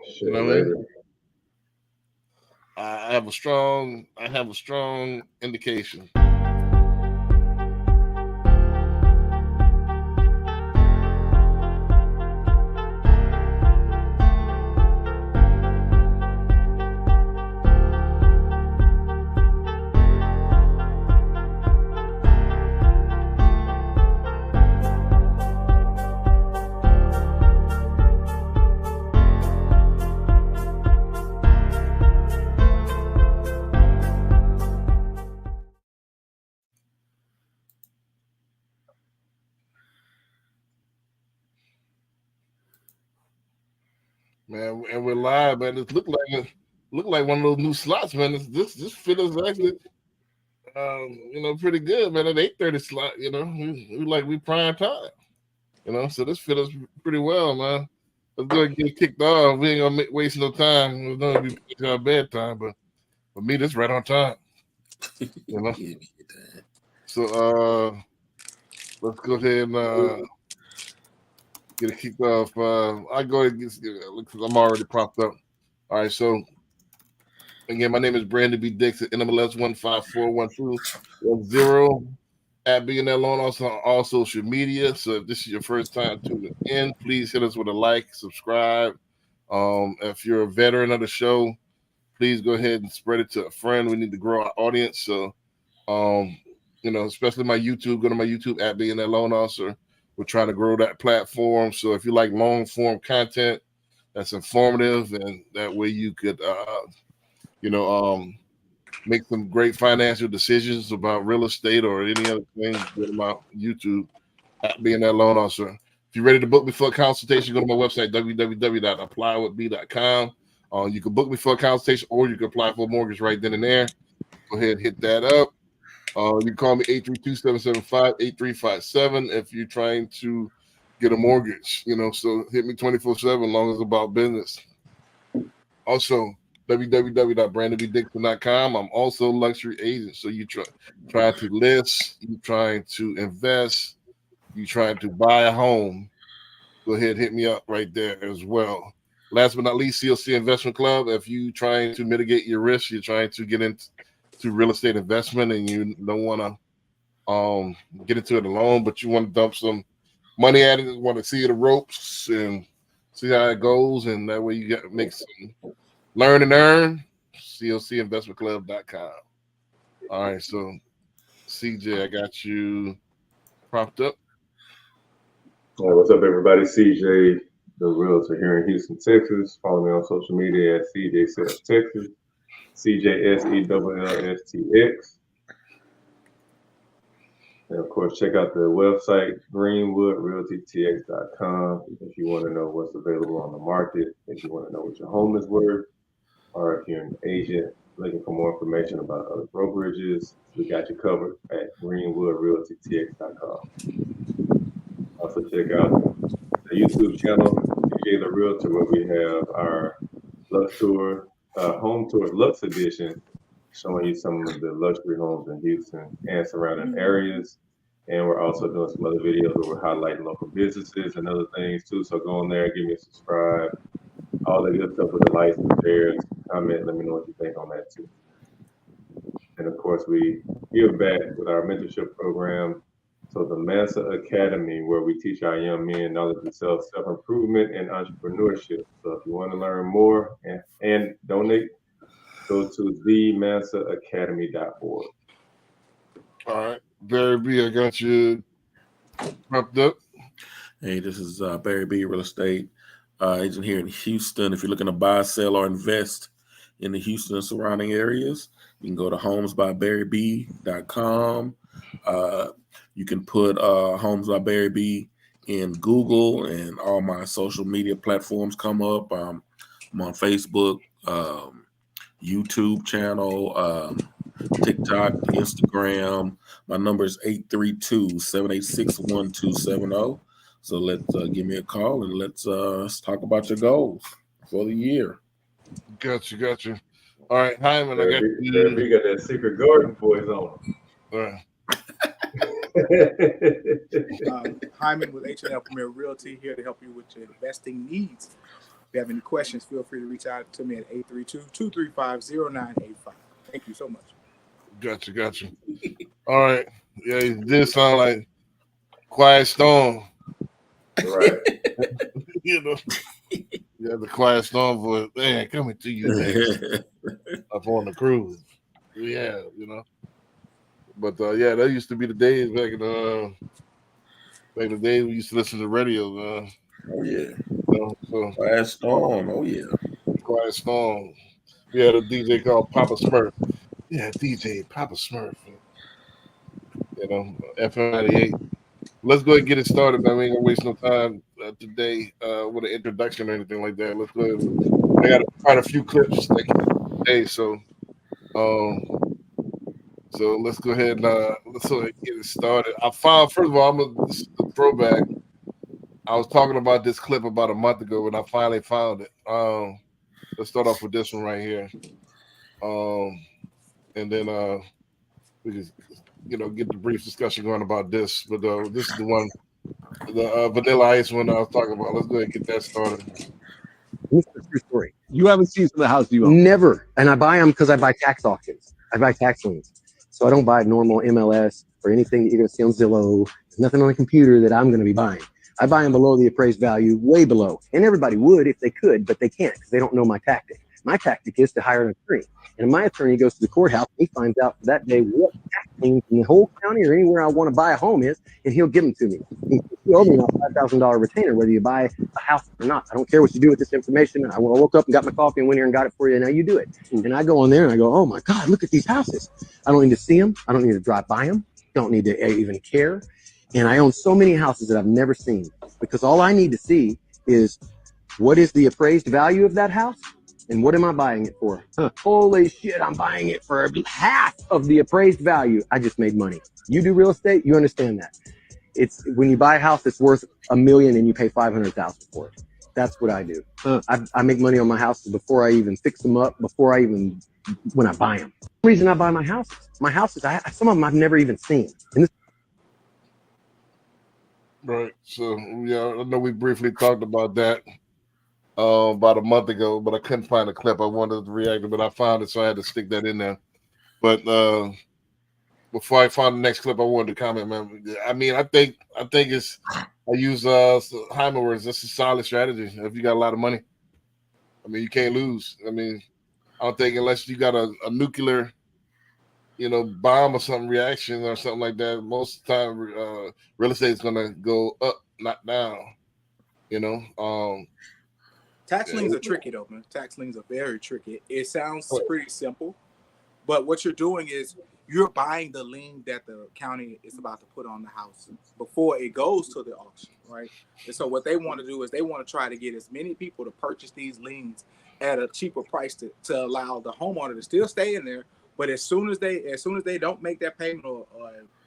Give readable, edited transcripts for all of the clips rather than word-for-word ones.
You know what I mean? I have a strong indication. Man, and we're live, man. It look like one of those new slots, man. This fit us actually, pretty good, man. At 8:30 slot, we prime time, So this fit us pretty well, man. Let's go and get kicked off. We ain't gonna waste no time. We're gonna be past our bedtime, but for me, this right on time. So let's go ahead and get it kicked off. I go ahead and because I'm already propped up. All right, so again, my name is Brandon B. Dixon, NMLS 1541210 at Billionaire Loan Officer on all social media. So if this is your first time tuning in, please hit us with a like, subscribe. If you're a veteran of the show, please go ahead and spread it to a friend. We need to grow our audience. So, especially my YouTube, go to my YouTube at Billionaire Loan Officer. We're trying to grow that platform. So if you like long form content that's informative, and that way you could, make some great financial decisions about real estate or any other thing, go to my YouTube at Billionaire Loan Officer. If you're ready to book me for a consultation, go to my website, www.applywithb.com. You can book me for a consultation, or you can apply for a mortgage right then and there. Go ahead and hit that up. You can call me 832-775-8357 if you're trying to get a mortgage. So hit me 24/7 as long as it's about business. Also, www.brandonbdixon.com. I'm also a luxury agent. So you trying to list, you trying to invest, you trying to buy a home, go ahead, hit me up right there as well. Last but not least, CLC Investment Club. If you trying to mitigate your risk, you're trying to get into real estate investment and you don't want to get into it alone, but you want to dump some money at it, want to see the ropes and see how it goes, and that way you got to make some learn and earn. CLCinvestmentclub.com. All right, so CJ, I got you propped up. All right, what's up, everybody? CJ, the realtor here in Houston, Texas. Follow me on social media at CJ Sales Texas, CJSELLSTX. And of course, check out the website, greenwoodrealtytx.com, if you want to know what's available on the market, if you want to know what your home is worth, or if you're an agent looking for more information about other brokerages, we got you covered at greenwoodrealtytx.com. Also check out the YouTube channel, CJ the Realtor, where we have our Lux Tour, Home Tours Lux Edition, showing you some of the luxury homes in Houston and surrounding areas. And we're also doing some other videos where we're highlighting local businesses and other things too. So go on there, give me a subscribe, all the good stuff with the license there. Comment, let me know what you think on that too. And of course, we give back with our mentorship program. So the Mansa Academy, where we teach our young men knowledge of self-improvement and entrepreneurship. So if you want to learn more and donate, go to themansahacademy.org. All right, Barry B, I got you propped up. Hey, this is Barry B, real estate agent here in Houston. If you're looking to buy, sell, or invest in the Houston and surrounding areas, you can go to homesbybarryb.com. You can put Homes by Barry B in Google, and all my social media platforms come up. I'm on Facebook, YouTube channel, TikTok, Instagram. My number is 832-786-1270. So let's give me a call and let's talk about your goals for the year. Gotcha. All right, Hyman, I got you. You got that secret garden voice on. All right. Hyman with H&L Premier Realty, here to help you with your investing needs. If you have any questions, feel free to reach out to me at 832-235-0985. Thank you so much. Gotcha. All right. Yeah, it did sound like Quiet Storm. Right. You know, yeah, the Quiet Storm voice. Man, coming to you next up on the cruise. Yeah, you know. But yeah, that used to be the days back in the days we used to listen to radio. Oh yeah. So Last Storm. Oh yeah. Quiet Storm. We had a DJ called Papa Smurf. Yeah, DJ Papa Smurf. You know, FM 98. Let's go ahead and get it started, man. We ain't gonna waste no time today with an introduction or anything like that. Let's go ahead. I got quite a few clips today, so let's go ahead and let's go ahead and get it started. I found, first of all, this is a throwback. I was talking about this clip about a month ago, and I finally found it. Let's start off with this one right here, and then we just get the brief discussion going about this. But this is the one, the Vanilla Ice one I was talking about. Let's go ahead and get that started. This is a true story. You haven't seen some of the houses you own? Never. And I buy them because I buy tax auctions. I buy tax liens. So I don't buy normal MLS or anything that you're going to see on Zillow. There's nothing on the computer that I'm going to be buying. I buy them below the appraised value, way below. And everybody would if they could, but they can't because they don't know my tactic. My tactic is to hire an attorney. And my attorney goes to the courthouse. He finds out that day what tax liens in the whole county or anywhere I want to buy a home is, and he'll give them to me. You owe me a $5,000 retainer, whether you buy a house or not. I don't care what you do with this information. I woke up and got my coffee and went here and got it for you. Now you do it. And I go on there and I go, oh my God, look at these houses. I don't need to see them. I don't need to drive by them. Don't need to even care. And I own so many houses that I've never seen because all I need to see is what is the appraised value of that house and what am I buying it for? Holy shit, I'm buying it for half of the appraised value. I just made money. You do real estate, you understand that. It's when you buy a house that's worth $1 million and you pay $500,000 for it. That's what I do. I make money on my houses before I even fix them up, when I buy them. The reason I buy my houses, some of them I've never even seen. Right. So yeah, I know we briefly talked about that about a month ago, but I couldn't find a clip. I wanted to react to, but I found it, so I had to stick that in there. But before I found the next clip, I wanted to comment, man. I mean, I think I use Hyman words. That's a solid strategy. If you got a lot of money, I mean, you can't lose. I mean, I don't think unless you got a nuclear, bomb or something reaction or something like that, most of the time real estate is gonna go up, not down. Tax liens are tricky though, man. Tax liens are very tricky. It sounds pretty simple, but what you're doing is you're buying the lien that the county is about to put on the house before it goes to the auction, right? And so what they want to do is they want to try to get as many people to purchase these liens at a cheaper price to allow the homeowner to still stay in there. But as soon as they don't make that payment or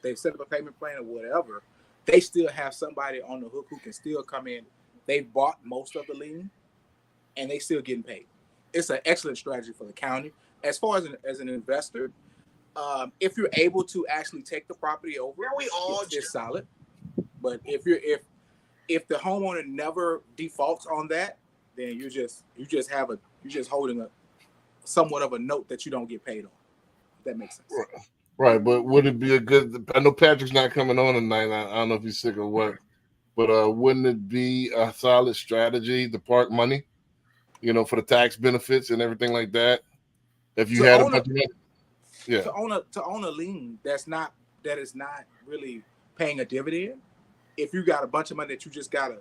they set up a payment plan or whatever, they still have somebody on the hook who can still come in. They've bought most of the lien and they still getting paid. It's an excellent strategy for the county. As far as an investor, if you're able to actually take the property over, it's solid. But if the homeowner never defaults on that, then you're just holding a somewhat of a note that you don't get paid on. If that makes sense. Right, but would it be a good? I know Patrick's not coming on tonight. I don't know if he's sick or what, but wouldn't it be a solid strategy to park money, for the tax benefits and everything like that? If you had a bunch of money, to own a lien that is not really paying a dividend. If you got a bunch of money that you just gotta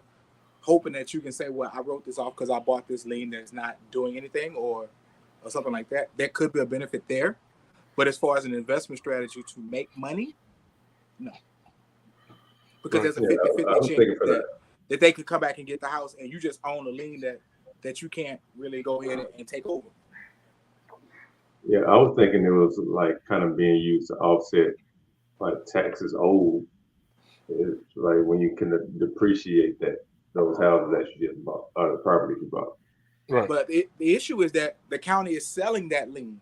hoping that you can say, well, I wrote this off because I bought this lien that's not doing anything or something like that, there could be a benefit there. But as far as an investment strategy to make money, no. Because there's a 50-50 chance that they could come back and get the house and you just own a lien that you can't really go in and take over. Yeah, I was thinking it was like kind of being used to offset like taxes owed. It's like when you can depreciate those houses that you just bought or the property you bought. Right. But the issue is that the county is selling that lien.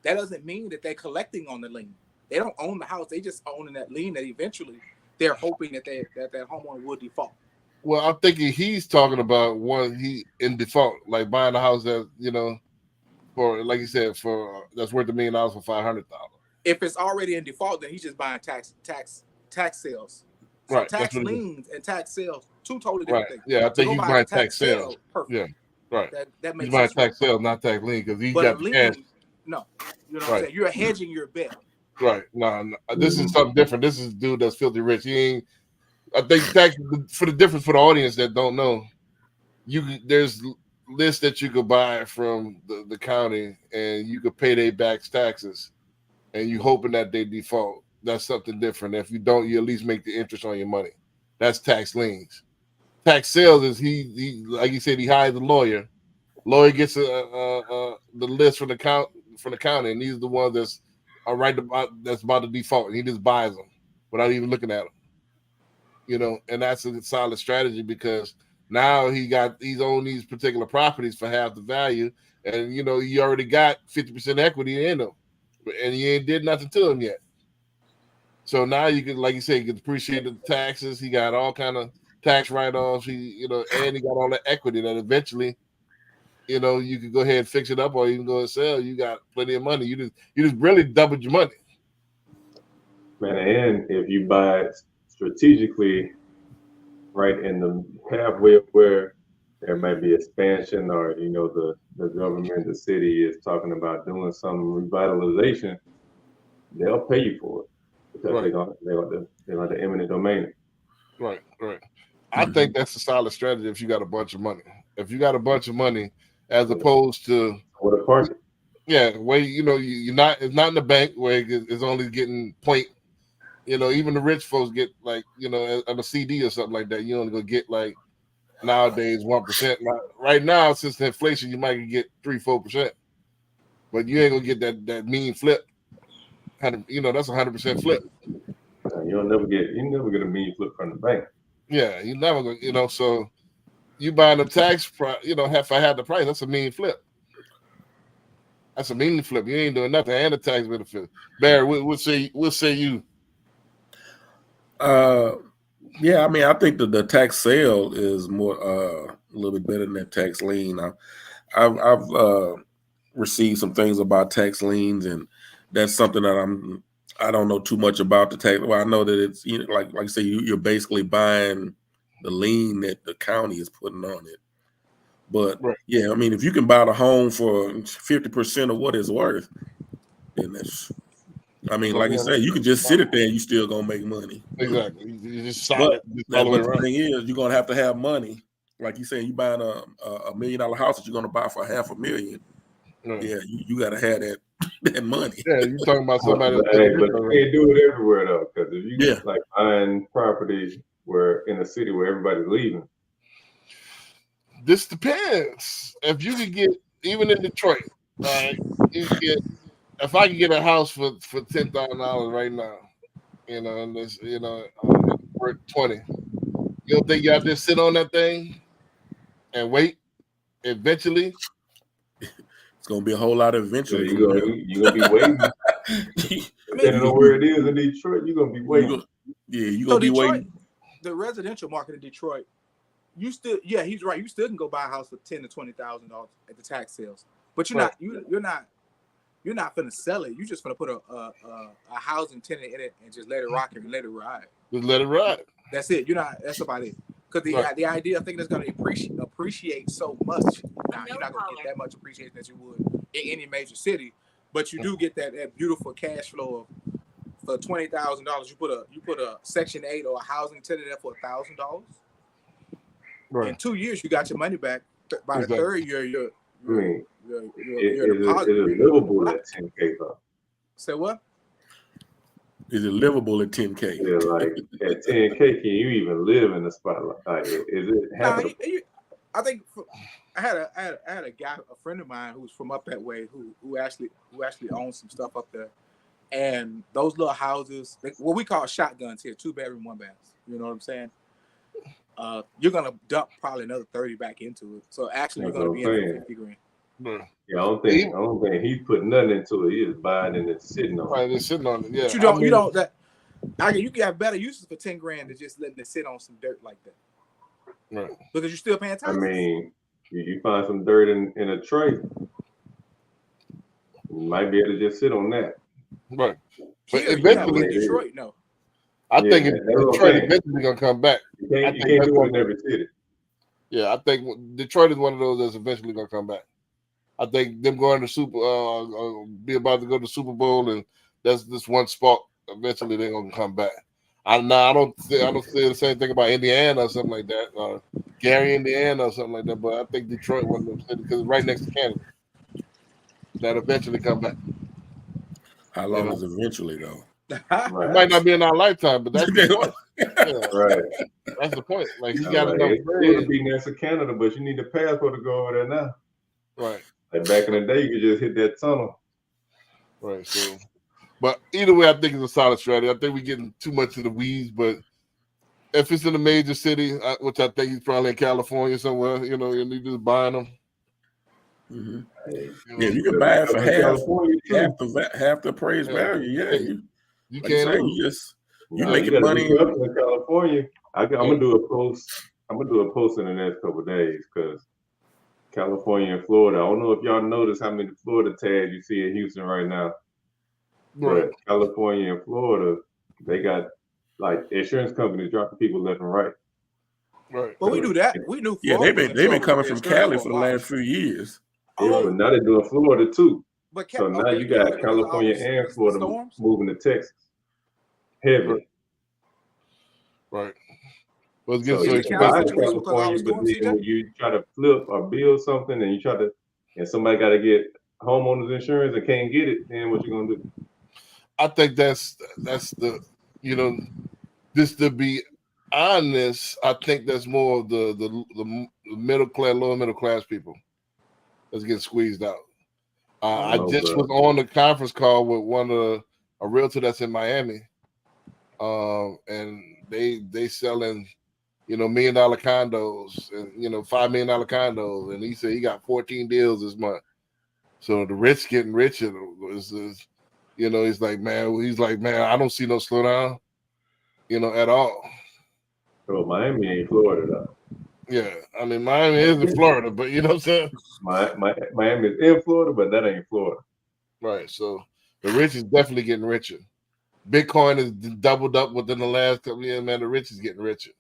That doesn't mean that they're collecting on the lien. They don't own the house. They just own that lien that eventually they're hoping that that homeowner will default. Well, I'm thinking he's talking about one he in default, like buying a house that for like you said that's worth $1 million for $500,000. If it's already in default, then he's just buying tax sales. So Right. tax liens and tax sales, two totally Right. different things. Yeah, I think he's buying tax sales. Sale, perfect. Yeah. Right. That He's makes buying sense. tax sales, not tax lien, because he But got a the cash. lien, no, you know what I'm saying? You're hedging your bet. Right. No, this is something different. This is a dude that's filthy rich. He ain't. I think tax for the difference for the audience that don't know, there's lists that you could buy from the county, and you could pay their back taxes, and you hoping that they default. That's something different. If you don't, you at least make the interest on your money. That's tax liens. Tax sales is he like you said, he hires a lawyer. Lawyer gets the list from the county, and these are the ones that's that's about to default. And he just buys them without even looking at them. And that's a solid strategy because now he's owned these particular properties for half the value, and he already got 50% equity in them, and he ain't did nothing to them yet. So now you can, like you said, you can appreciate the taxes. He got all kind of tax write-offs. And he got all the equity that eventually, you could go ahead and fix it up, or you can go and sell. You got plenty of money. You just really doubled your money. Man, and if you buy it strategically, right in the halfway of where there might be expansion, or the government, the city is talking about doing some revitalization, they'll pay you for it because they're going to eminent domain it. Right. I think that's a solid strategy if you got a bunch of money. If you got a bunch of money, as opposed to what a party. Yeah, where you're not. It's not in the bank where it's only getting point. Even the rich folks get like on a CD or something like that. You only gonna get like nowadays 1%. Right now, since the inflation, you might get 3-4%, but you ain't gonna get that mean flip. That's 100% flip. You'll never get a mean flip from the bank. Yeah, you never gonna. So you buying the tax price. If I had the price, that's a mean flip. That's a mean flip. You ain't doing nothing, and the tax benefit. Barry, we'll say you. Yeah, I mean, I think that the tax sale is more a little bit better than that tax lien. I've received some things about tax liens, and that's something that I don't know too much about the tax. Well, I know that it's like you say, you're basically buying the lien that the county is putting on it. But yeah, I mean, if you can buy the home for 50% of what it's worth, then that's. I mean, like you say, you can just sit it there and you still gonna make money. Exactly. You just solid. But the thing is, you're gonna have to have money. Like you say, you buying a $1 million house that you're gonna buy for $500,000. Yeah, you gotta have that money. Yeah, you're talking about somebody. But you can't do it everywhere though, because if you get like buying property where in a city where everybody's leaving. This depends. If you could get even in Detroit, if I could get a house for $10,000 right now, and this worth 20, you don't think y'all just sit on that thing and wait? Eventually, it's gonna be a whole lot of eventually. You're gonna be waiting. Depending on where it is in Detroit, you're gonna be waiting. You're gonna be waiting. The residential market in Detroit, he's right. You still can go buy a house for $10,000 to $20,000 at the tax sales, but you're not gonna sell it. You're just gonna put a housing tenant in it and just let it rock and let it ride. Just let it ride. That's it. That's about it. Because the idea, I think, that's gonna appreciate so much. Now you're not gonna get that much appreciation as you would in any major city, but you do get that beautiful cash flow of for $20,000. You put a Section 8 or a housing tenant there for $1,000. Right. In 2 years, you got your money back. By the third year, your deposit is livable at $10K though. Say what? Is it livable at $10K? Yeah, like at $10K, can you even live in the spotlight? Like, is it happening? I think I had a guy, a friend of mine who's from up that way, who actually owns some stuff up there, and those little houses, what we call shotguns here, 2-bedroom, 1-bath. You know what I'm saying? You're gonna dump probably another 30 back into it. So actually, you're gonna be in for $50,000. Yeah, I don't think he's putting nothing into it. He is buying and it's sitting on it. Right, it's sitting on it. Yeah, But you don't. You can have better uses for $10,000 than just letting it sit on some dirt like that. Right. Because you're still paying I taxes. mean, you find some dirt in a tray, you might be able to just sit on that. Right. But Here, yeah, but eventually, in Detroit, no. I Yeah, think that's what I'm Detroit saying. eventually gonna come back. You I can't think do that's it one in of- every city. Yeah, I think Detroit is one of those that's eventually gonna come back. I think them going to be about to go to Super Bowl, and that's this one spot. Eventually, they're gonna come back. I don't say the same thing about Indiana or something like that, Gary, Indiana or something like that. But I think Detroit one of them cities because it's right next to Canada. That eventually come back. How long is eventually though? It might not be in our lifetime, but that's the point. Yeah, Right. that's the point. Like he I'm got like, enough it's bread. good to be next to Canada, but you need a passport to go over there now. Right. Like back in the day, you could just hit that tunnel. Right. So, but either way, I think it's a solid strategy. I think we're getting too much in the weeds, but if it's in a major city, which I think he's probably in California somewhere, and you just buying them. Mm-hmm. Hey, Yeah, you can buy it for half the appraised Yeah. value. Yeah, You like can't say, lose. you No, making gotta money. do something in California. I'm gonna do a post. I'm gonna do a post in the next couple of days because California and Florida. I don't know if y'all notice how many Florida tags you see in Houston right now, Right. but California and Florida, they got like insurance companies dropping people left and right. Right. But we knew that. We knew Yeah, Florida they've been coming was from in trouble Cali for for a the while. last few years. Yeah, but now they're doing Florida too. But So now okay, you got because of all California those and Florida storms? moving to Texas. Heavy. Right. Well, it's So getting so you can buy expensive. in California, but then when you try to flip or build something and somebody got to get homeowners insurance and can't get it, then what you gonna do? I think that's the just to be honest, I think that's more of the middle class, lower middle class people that's getting squeezed out. I just was on a conference call with a realtor that's in Miami, and they selling $1 million condos and $5 million condos, and he said he got 14 deals this month. So the rich getting richer. He's like, man, I don't see no slowdown, at all. Well, Miami ain't Florida though. Yeah, I mean Miami is in Florida, but you know what I'm saying? Miami is in Florida, but that ain't Florida. Right. So the rich is definitely getting richer. Bitcoin has doubled up within the last couple of years, man. The rich is getting richer.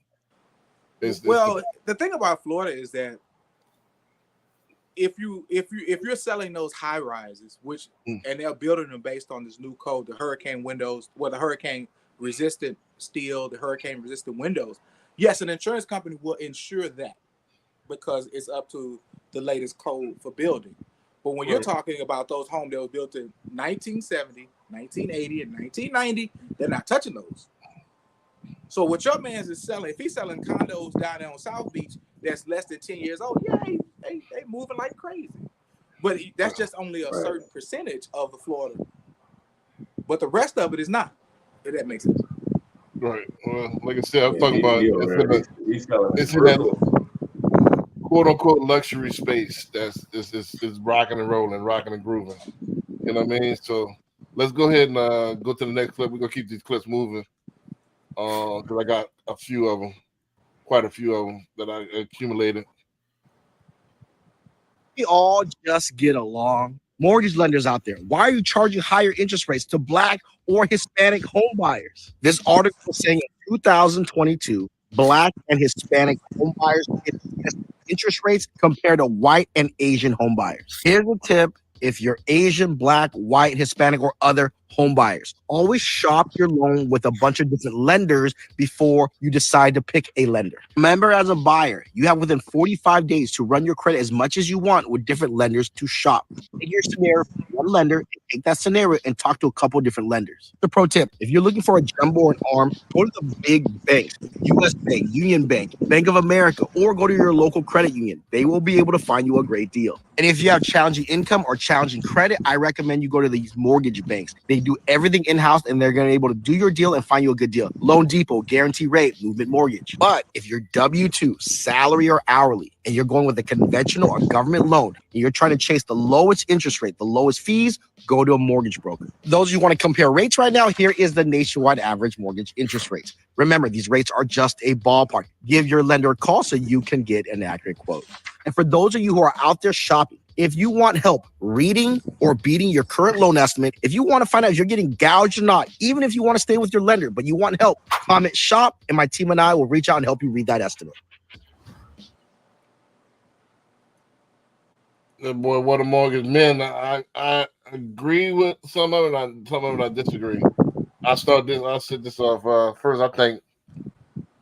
The thing about Florida is that if you're selling those high rises, and they're building them based on this new code, the hurricane windows, the hurricane resistant steel, the hurricane resistant windows, yes, an insurance company will insure that because it's up to the latest code for building. But when you're talking about those homes that were built in 1970, 1980, and 1990, they're not touching those. So what your man's is selling, if he's selling condos down there on South Beach that's less than 10 years old, yeah, they moving like crazy. But that's just only a certain percentage of the Florida. But the rest of it is not, if that makes sense. Right. Well, like I said, I'm talking about it's in that quote unquote luxury space that's is rocking and rolling, rocking and grooving. You know what I mean? So let's go ahead and go to the next clip. We're gonna keep these clips moving. Because I got quite a few of them that I accumulated. We all just get along. Mortgage lenders out there, why are you charging higher interest rates to Black or Hispanic home buyers? This article is saying in 2022, Black and Hispanic home buyers get interest rates compared to white and Asian home buyers. Here's a tip. If you're Asian, Black, white, Hispanic, or other home buyers, always shop your loan with a bunch of different lenders before you decide to pick a lender. Remember, as a buyer, you have within 45 days to run your credit as much as you want with different lenders to shop. Take your scenario from one lender, and take that scenario and talk to a couple different lenders. The pro tip, if you're looking for a jumbo or an arm, go to the big banks, US Bank, Union Bank, Bank of America, or go to your local credit union. They will be able to find you a great deal. And if you have challenging income or challenging credit, I recommend you go to these mortgage banks. They do everything in-house, and they're going to be able to do your deal and find you a good deal. Loan Depot, Guarantee Rate, Movement Mortgage. But if you're W-2, salary or hourly, and you're going with a conventional or government loan, and you're trying to chase the lowest interest rate, the lowest fees, go to a mortgage broker. Those who want to compare rates right now, here is the nationwide average mortgage interest rates. Remember, these rates are just a ballpark. Give your lender a call so you can get an accurate quote. And for those of you who are out there shopping, if you want help reading or beating your current loan estimate, if you want to find out if you're getting gouged or not, even if you want to stay with your lender, but you want help, comment shop, and my team and I will reach out and help you read that estimate. Boy, what a mortgage man. I agree with some of it. Some of it I disagree. I set this off. First, I think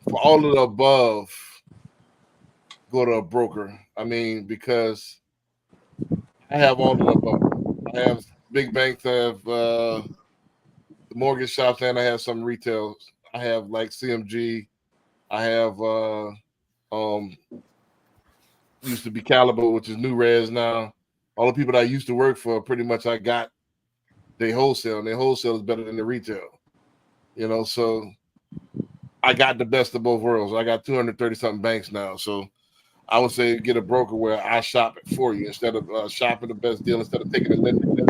for all of the above, go to a broker. I mean, because I have all of the above. I have big banks. I have the mortgage shops, and I have some retail. I have like CMG. I have used to be Caliber, which is New Res now. All the people that I used to work for, pretty much I got they wholesale, and their wholesale is better than the retail. You know, so I got the best of both worlds. I got 230 something banks now, so I would say get a broker where I shop it for you instead of shopping the best deal, instead of taking a lending deal.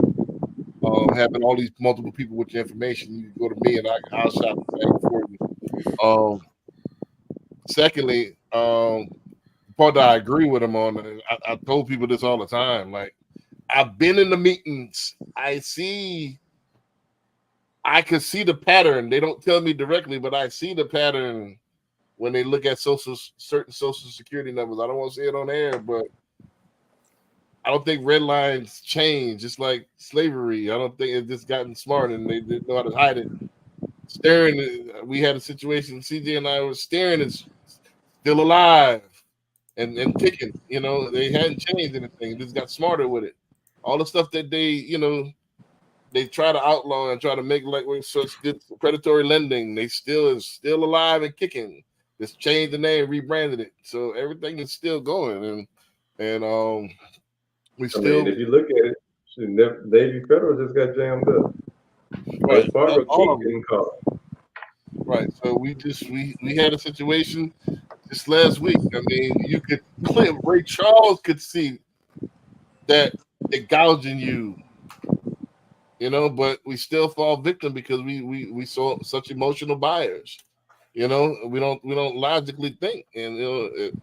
Having all these multiple people with your information, you go to me and I'll shop the bank for you. Secondly, part that I agree with him on, and I told people this all the time. Like, I've been in the meetings. I can see the pattern. They don't tell me directly, but I see the pattern when they look at certain social security numbers. I don't want to say it on air, but I don't think red lines change. It's like slavery. I don't think it's just gotten smart and they didn't know how to hide it. Staring, we had a situation. CJ and I were staring. Is still alive and kicking. You know, they hadn't changed anything. They just got smarter with it. All the stuff that they try to outlaw and try to make like such good predatory lending, they still alive and kicking. Just changed the name, rebranded it, so everything is still going. And we still. I mean, if you look at it, Navy Federal just got jammed up. Right, Fargo keep getting caught. Right. So we had a situation this last week. I mean, Ray Charles could see that they're gouging you. You know, but we still fall victim because we saw such emotional buyers. You know, we don't logically think, and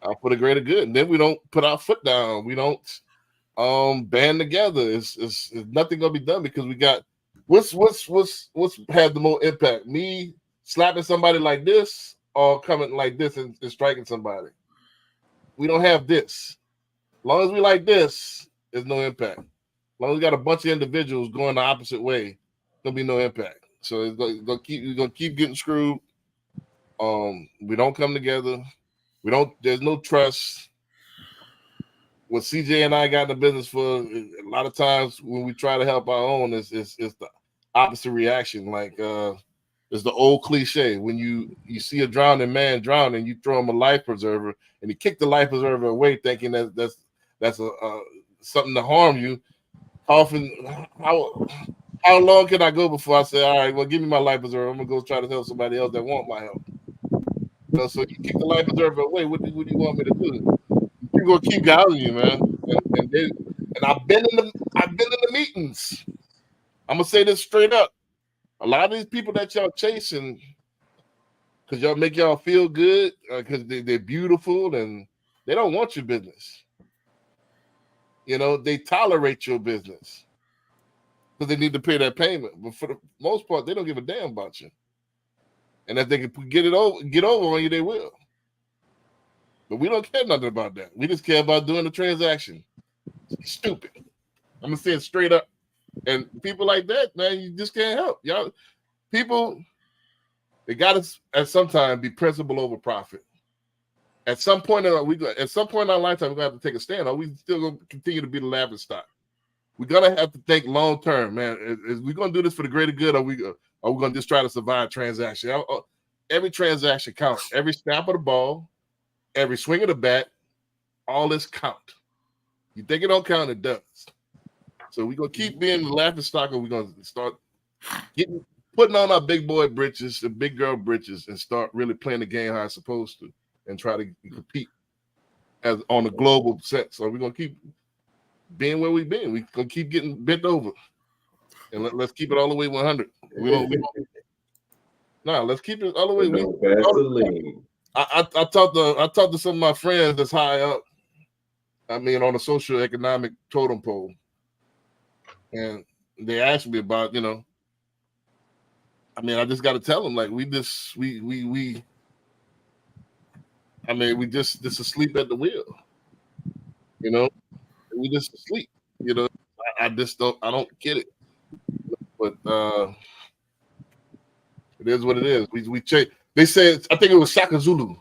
I'll put a greater good. And then we don't put our foot down. We don't band together. It's nothing gonna be done because we got what's had the more impact? Me slapping somebody like this or coming like this and striking somebody. We don't have this. As long as we like this, there's no impact. As long as we got a bunch of individuals going the opposite way, there'll be no impact. So we're gonna keep getting screwed. We don't come together. There's no trust. What CJ and I got in the business for, a lot of times when we try to help our own, it's the opposite reaction. Like it's the old cliche. When you see a drowning man drowning, you throw him a life preserver and you kick the life preserver away thinking that's something to harm you. Often, how long can I go before I say, all right, well, give me my life preserver. I'm gonna go try to help somebody else that want my help. So you kick the life preserver away. What do you want me to do? You're gonna keep gouging you, man. And I've been in the meetings. I'm gonna say this straight up. A lot of these people that y'all chasing, because y'all make y'all feel good, because they're beautiful and they don't want your business. You know, they tolerate your business because they need to pay that payment. But for the most part, they don't give a damn about you. And if they can get over on you, they will. But we don't care nothing about that. We just care about doing the transaction. It's stupid. I'm gonna say it straight up. And people like that, man, you just can't help. Y'all, people, they got to at some time be principle over profit. At some point in our lifetime, we're gonna have to take a stand. Are we still gonna continue to be the laughing stock? We're gonna have to think long term, man. Is we gonna do this for the greater good, or are we gonna just try to survive transaction? Every transaction counts. Every snap of the ball, every swing of the bat, all this count. You think it don't count, it does. So we're gonna keep being the laughing stock, or we're gonna start putting on our big boy britches and big girl britches and start really playing the game how it's supposed to and try to compete. as on a global sense. So we're gonna keep being where we've been. We're gonna keep getting bent over, and let's keep it all the way 100. We don't. Let's keep it all the way. No Vaseline. I talked to some of my friends that's high up. I mean, on the socioeconomic totem pole, and they asked me about, I mean, I just got to tell them, like, we just asleep at the wheel, we just asleep, I don't get it, but it is what it is. We change. They said, I think it was Shaka Zulu.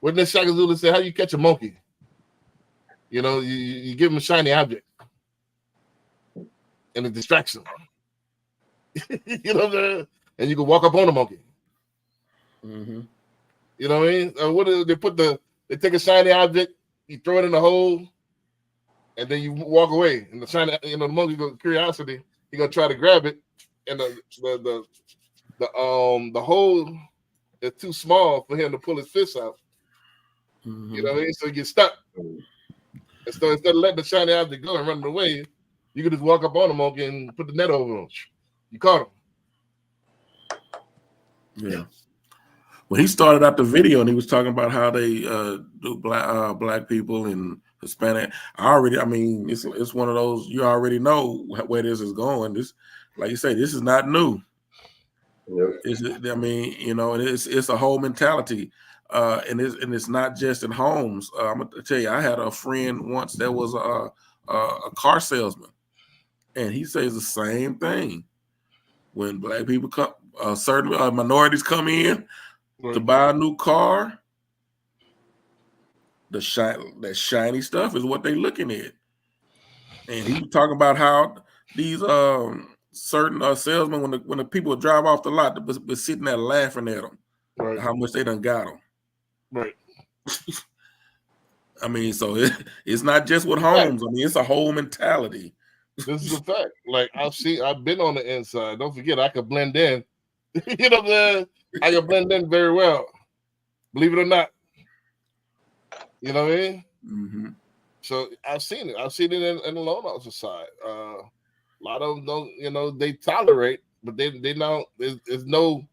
Wasn't it Shaka Zulu said, how you catch a monkey? You give him a shiny object and a distraction. You know what I'm saying? And you can walk up on a monkey. Mm-hmm. You know what I mean? What do they take a shiny object, you throw it in the hole, and then you walk away. And the shiny, the monkey goes curiosity, he gonna try to grab it, and the hole is too small for him to pull his fist out. Mm-hmm. You know what I mean? So you get stuck. And so instead of letting the shiny object go and running away, you can just walk up on the monkey and put the net over him. You caught him. Yeah. Well, he started out the video and he was talking about how they do black people and Hispanic. It's one of those, you already know where this is going. This, like you say, this is not new. Yep. It's a whole mentality. And it's not just in homes. I'm gonna tell you, I had a friend once that was a car salesman, and he says the same thing. When black people come, certain minorities come in to buy a new car, that shiny stuff is what they're looking at. And he was talking about how these certain salesmen, when the people drive off the lot, they're sitting there laughing at them, how much they done got them. Right. I mean, so it's not just with homes. I mean, it's a whole mentality. This is a fact. Like I've been on the inside. Don't forget, I could blend in. You know what I'm saying? I can blend in very well. Believe it or not. You know what I mean? Mm-hmm. So I've seen it. I've seen it in the loan officer side. A lot of them don't, they tolerate, but they don't. There's no.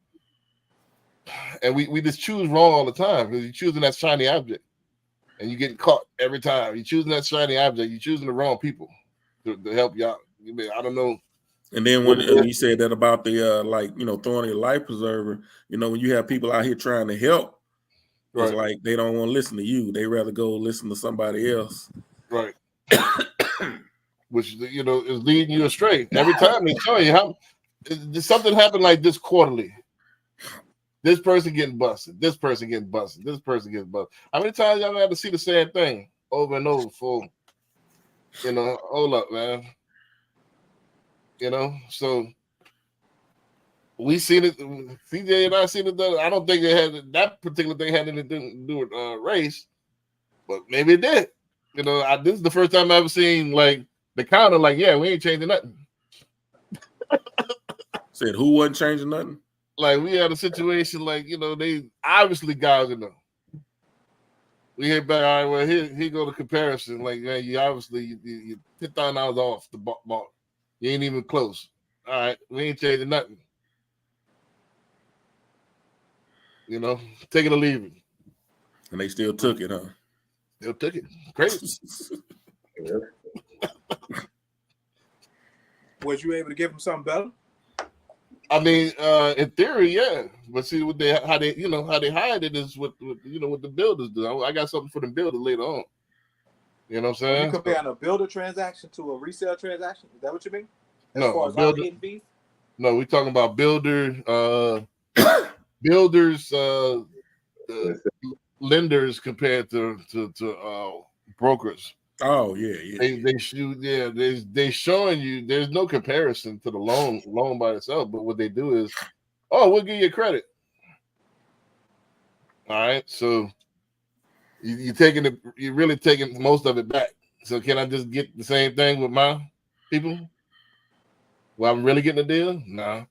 And we just choose wrong all the time because you're choosing that shiny object, and you get caught every time. You're choosing that shiny object. You're choosing the wrong people to help you out. I don't know. And then when you said that about the throwing a life preserver, when you have people out here trying to help, it's like they don't want to listen to you. They rather go listen to somebody else. Right. Which is leading you astray. Every time they tell you how something happened like this quarterly. This person getting busted. This person getting busted. This person getting busted. How many times y'all have to see the same thing over and over for, hold up, man. So we seen it. CJ and I seen it. I don't think that particular thing had anything to do with race, but maybe it did. This is the first time I ever seen like the counter. Like, yeah, we ain't changing nothing. Said who wasn't changing nothing? Like we had a situation like, they obviously gouging them. We hit back, all right, well, here go the comparison. Like, man, you obviously you $10,000 off the ball. You ain't even close. All right, we ain't changing nothing. Take it or leave it. And they still took it, huh? Still took it. Crazy. Was you able to give them something better? I mean, in theory, yeah. But see how they hide it is what the builders do. I got something for the builders later on. You know what I'm saying? You comparing a builder transaction to a resale transaction? Is that what you mean? No, far as all hidden fees? No, we're talking about builders, lenders compared to brokers. Oh yeah. They showing you there's no comparison to the loan by itself, but what they do is, we'll give you credit. All right, so you're really taking most of it back. So can I just get the same thing with my people? Well, I'm really getting a deal? Nah.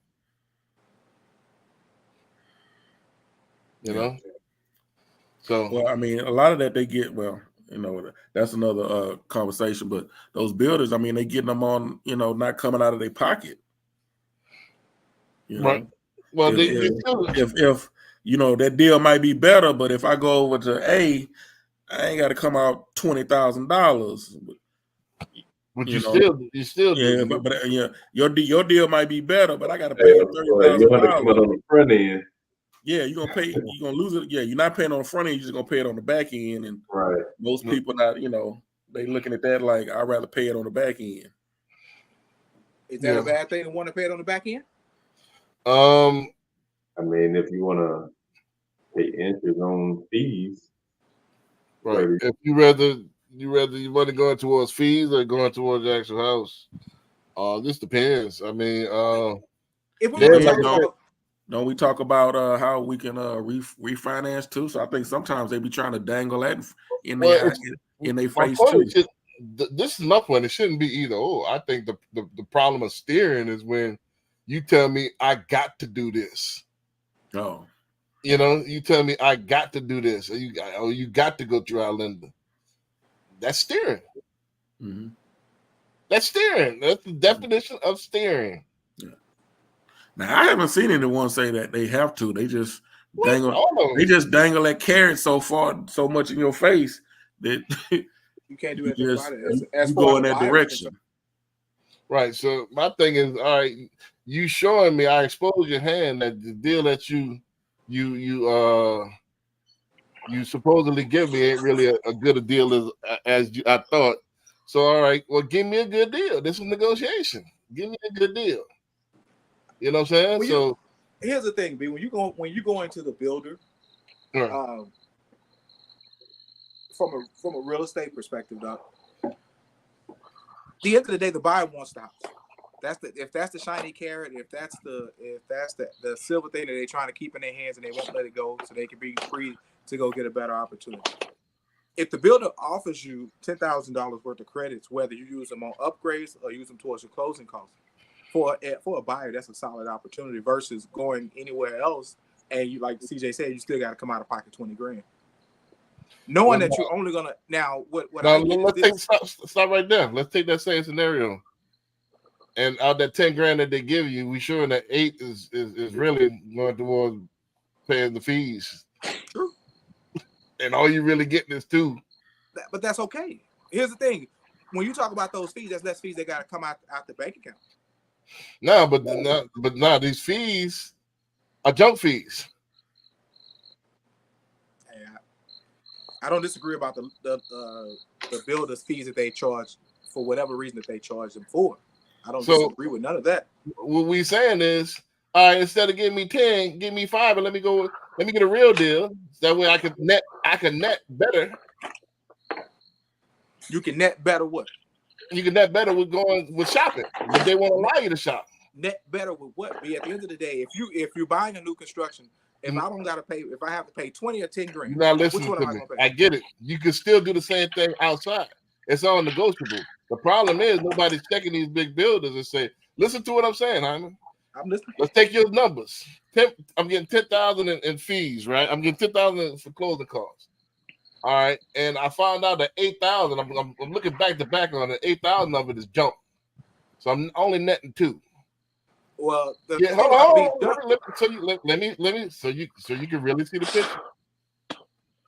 So well, I mean, a lot of that they get. Well, You know, that's another conversation. But those builders, I mean, they getting them on, you know, not coming out of their pocket. You know, Right. Well, if you know that deal might be better, but if I go over to A, I ain't got to come out $20,000. But you still yeah, do. but yeah, your deal might be better, but I got to pay You have to come out $30,000. on the front end. Yeah, you're gonna lose it. Yeah, you're not paying on the front end, you're just gonna pay it on the back end. And Right. most people not, you know, they looking at that like I'd rather pay it on the back end. Is that a bad thing to want to pay it on the back end? I mean, if you want to pay interest on fees, right. If you rather you money going towards fees or going towards the actual house, this depends. I mean, if we don't we talk about how we can refinance too? So I think sometimes they be trying to dangle that in their face too. This is my point. It shouldn't be either or. I think the problem of steering is when you tell me I got to do this. Oh, you know, you tell me I got to do this, or you got to go through our lender. That's steering. Mm-hmm. That's steering. That's the definition of steering. Yeah. Now I haven't seen anyone say that they have to. They just dangle. They just dangle that carrot so much in your face that you can't do anything about it. You go in that direction. Right. So my thing is, all right, you showing me I exposed your hand that the deal that you supposedly give me ain't really a good a deal as I thought. So all right, well, give me a good deal. This is negotiation. Give me a good deal. You know what I'm saying? Here's the thing, B. When you go into the builder, right. From a real estate perspective, Doc, the end of the day, the buyer wants the house. If that's the shiny carrot, if that's the silver thing that they're trying to keep in their hands and they won't let it go, so they can be free to go get a better opportunity. If the builder offers you $10,000 worth of credits, whether you use them on upgrades or use them towards your closing costs, for a buyer, that's a solid opportunity versus going anywhere else and you, like CJ said, you still got to come out of pocket $20,000. Knowing that you're only gonna stop right there. Let's take that same scenario. And out that $10,000 that they give you, we sure that 8 is really going towards paying the fees. True. And all you really getting is 2. But that's okay. Here's the thing: when you talk about those fees, that's less fees that got to come out the bank account. No, but these fees are junk fees. I don't disagree about the builder's fees that they charge for whatever reason that they charge them for. I don't disagree with none of that. What we saying is, all right, instead of giving me 10, give me 5, and let me get a real deal. That way I can net better. You can net better what? You can net better with shopping, but they won't allow you to shop. Net better with what? But at the end of the day, if you're buying a new construction, if I don't gotta pay, if I have to pay 20 or 10 grand, you're not listening to me. I get it. You can still do the same thing outside. It's all negotiable. The problem is nobody's checking these big builders and say, listen to what I'm saying, Hyman. I'm listening. Let's take your numbers. I'm getting $10,000 in fees, right? I'm getting $10,000 for closing costs. All right, and I found out that 8,000. I'm looking back to back on it. 8,000 of it is junk, so I'm only netting 2. Well, hold on. So you can really see the picture.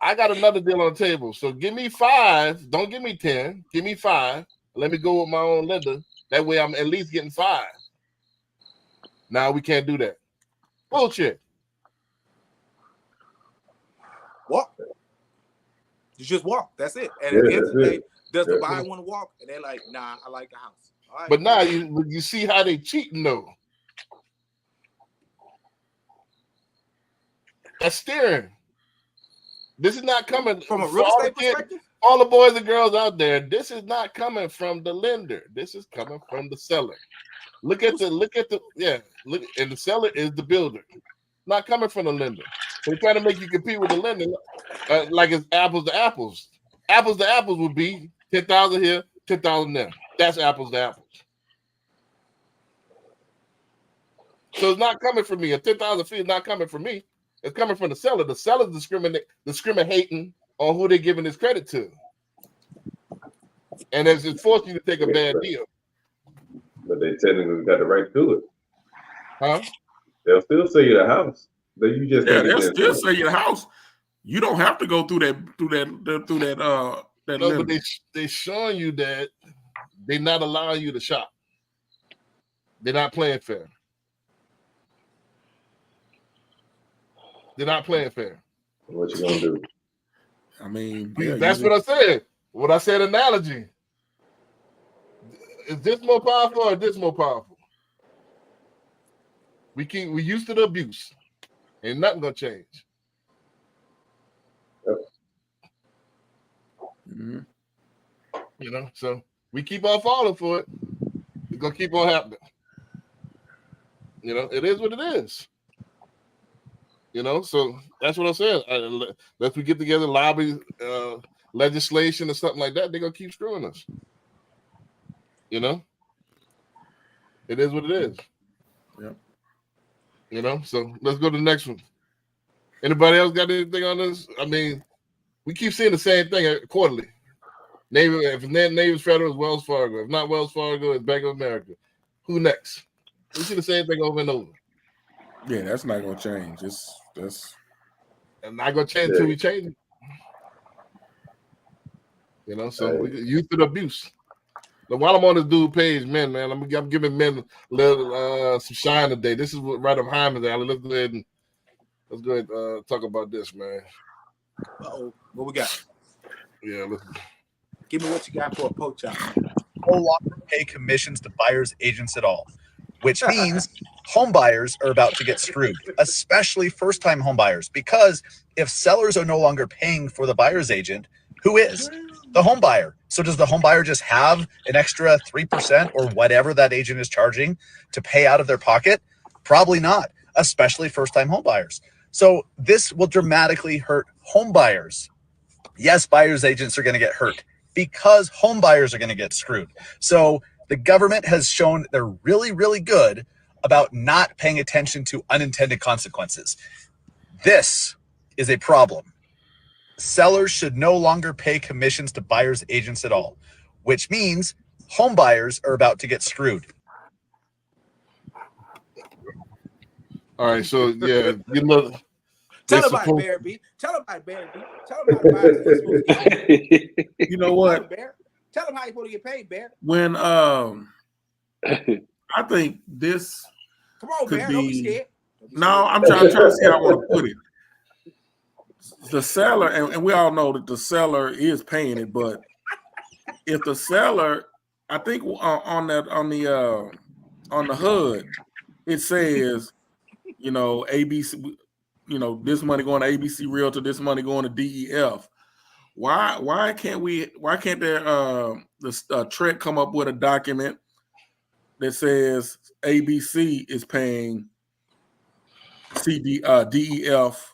I got another deal on the table. So give me 5. Don't give me 10. Give me 5. Let me go with my own lender. That way I'm at least getting 5. Now we can't do that. Bullshit. Walk. You just walk. That's it. And at the end of the day, does the buyer want to walk? And they're like, nah, I like the house. All right. But now you see how they cheating though. That's steering. This is not coming from a real estate perspective. All the boys and girls out there, this is not coming from the lender. This is coming from the seller. Look, and the seller is the builder. Not coming from the lender. They're trying to make you compete with the lender, like it's apples to apples. Apples to apples would be 10,000 here, 10,000 there. That's apples to apples. So it's not coming from me. A 10,000 fee is not coming from me. It's coming from the seller. The seller's discriminating on who they're giving this credit to. and it's forcing you to take a bad deal. But they technically got the right to it. Huh? They'll still sell you the house. But you just Yeah, think they'll it's still sell you the house. You don't have to go through that No, limit. but they showing you that they're not allowing you to shop. They're not playing fair. They're not playing fair. What you gonna do? I mean, That's what I said. What I said, analogy. Is this more powerful or is this more powerful? We used to the abuse. Ain't nothing gonna change. Mm-hmm. You know, so we keep on falling for it. It's gonna keep on happening. You know, it is what it is. You know, so that's what I'm saying. Unless we get together, lobby legislation or something like that, they're gonna keep screwing us. You know, it is what it is. Yeah. You know, so let's go to the next one. Anybody else got anything on this? I mean, we keep seeing the same thing quarterly. Navy, if it's not Navy's Federal, it's Wells Fargo. If not Wells Fargo, it's Bank of America. Who next? We see the same thing over and over. Yeah, that's not gonna change. That's and not gonna change until we change it. You know, so we used to the abuse. Now, while I'm on this dude page, man, I'm giving men a little some shine today. This is what right up Hyman's alley. Let's go ahead and talk about this, man. Uh-oh, what we got? Yeah, give me what you got for a poach out. No longer pay commissions to buyers agents at all, which means home buyers are about to get screwed, especially first-time home buyers, because if sellers are no longer paying for the buyer's agent, who is? The home buyer. So does the home buyer just have an extra 3% or whatever that agent is charging to pay out of their pocket? Probably not, especially first-time home buyers. So this will dramatically hurt home buyers. Yes, buyer's agents are going to get hurt because home buyers are going to get screwed. So the government has shown they're really, really good about not paying attention to unintended consequences. This is a problem. Sellers should no longer pay commissions to buyers agents at all, which means home buyers are about to get screwed. All right, so yeah, you know, tell them about Barry B. Tell them about Barry B. Tell them how to buy. You know what? Tell them how you're supposed to get paid, Barry. When I think this come on, could Barry, be. Don't be scared. No, I'm trying to see how I want to put it. The seller, and we all know that the seller is paying it, but if the seller, I think on the HUD, it says, you know, ABC, you know, this money going to ABC Realtor, this money going to DEF. Why can't the TREC come up with a document that says ABC is paying DEF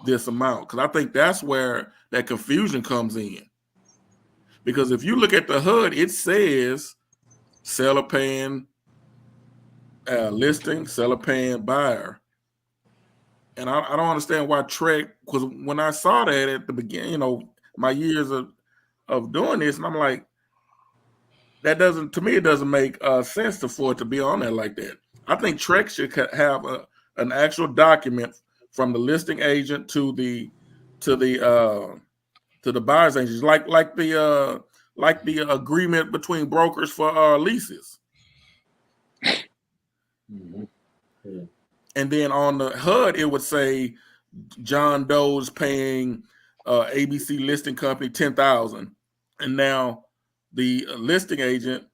this amount? Because I think that's where that confusion comes in. Because if you look at the HUD, it says seller paying listing, seller paying buyer. And I don't understand why TREC, because when I saw that at the beginning, you know, my years of doing this, and I'm like, that doesn't, to me, it doesn't make sense for it to be on there like that. I think TREC should have an actual document from the listing agent to the buyer's agent, like the agreement between brokers for leases. Mm-hmm. Yeah. And then on the HUD, it would say John Doe's paying ABC listing company $10,000, and now the listing agent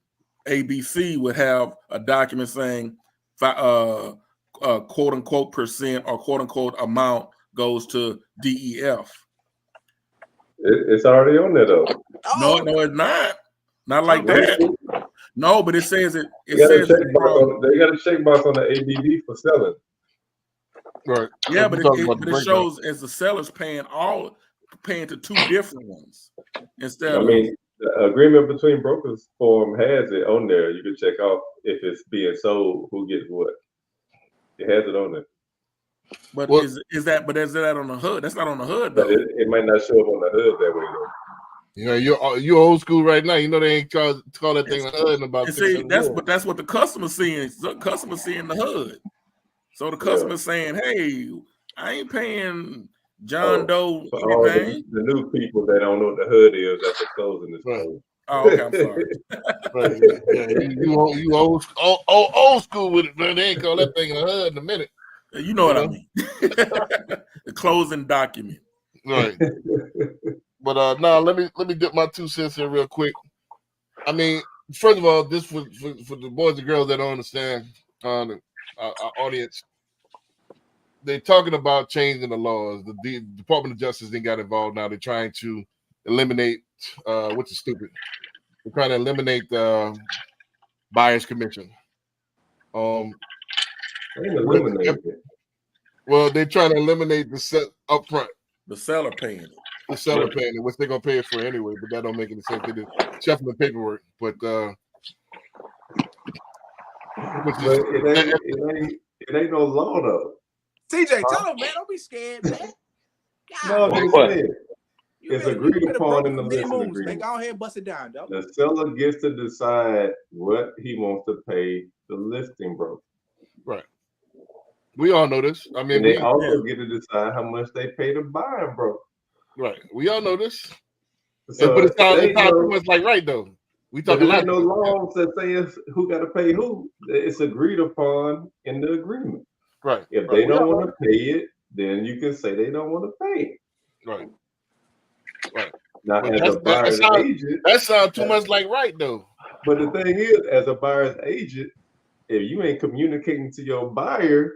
ABC would have a document saying quote unquote percent or quote unquote amount goes to DEF. It's already on there though. No, it's not. Not like that. No, but it says it. It they says they got a checkbox on the ABV for selling. Right. Yeah, but it shows as the seller's paying to two different ones instead. I mean, the agreement between brokers form has it on there. You can check off if it's being sold, who gets what. It has it on there. But is that on the HUD? That's not on the HUD but though. it might not show up on the HUD that way though. You know, you're old school right now. You know they ain't call that thing the HUD in about And 6 see, 7 years. that's what the customer's seeing. The customer's seeing the HUD. So the customer's saying, "Hey, I ain't paying John Doe For all anything." the new people that don't know what the HUD is, that's a closing this closing. Oh, okay, I'm sorry. Right. Yeah, you old school with it, man. They ain't call that thing in the HUD in a minute. You know what I mean. The closing document. Right. But now let me dip my 2 cents in real quick. I mean, first of all, this for the boys and girls that don't understand, our audience, they're talking about changing the laws. The Department of Justice ain't got involved now. They're trying to eliminate, which is stupid. They're trying to eliminate the buyer's commission. Ain't eliminated it. Well, they're trying to eliminate the set up front. The seller paying it. The seller paying it, which they're gonna pay it for anyway, but that don't make any sense. They did shuffling the paperwork, but it ain't no law though. TJ, tell him, man, don't be scared, man. No, it's agreed upon in the listing Man, agreement. go ahead and bust it down, dog. The seller gets to decide what he wants to pay the listing broker. Right. We all know this. I mean, and they also get to decide how much they pay the buying broker. Right. We all know this. So but it's not too much like right though. We talking about no laws that say who got to pay who. It's agreed upon in the agreement. Right. If they don't want to pay it, then you can say they don't want to pay it. Right. Right. Now, as a buyer's agent, that sounds too much like right though. But the thing is, as a buyer's agent, if you ain't communicating to your buyer,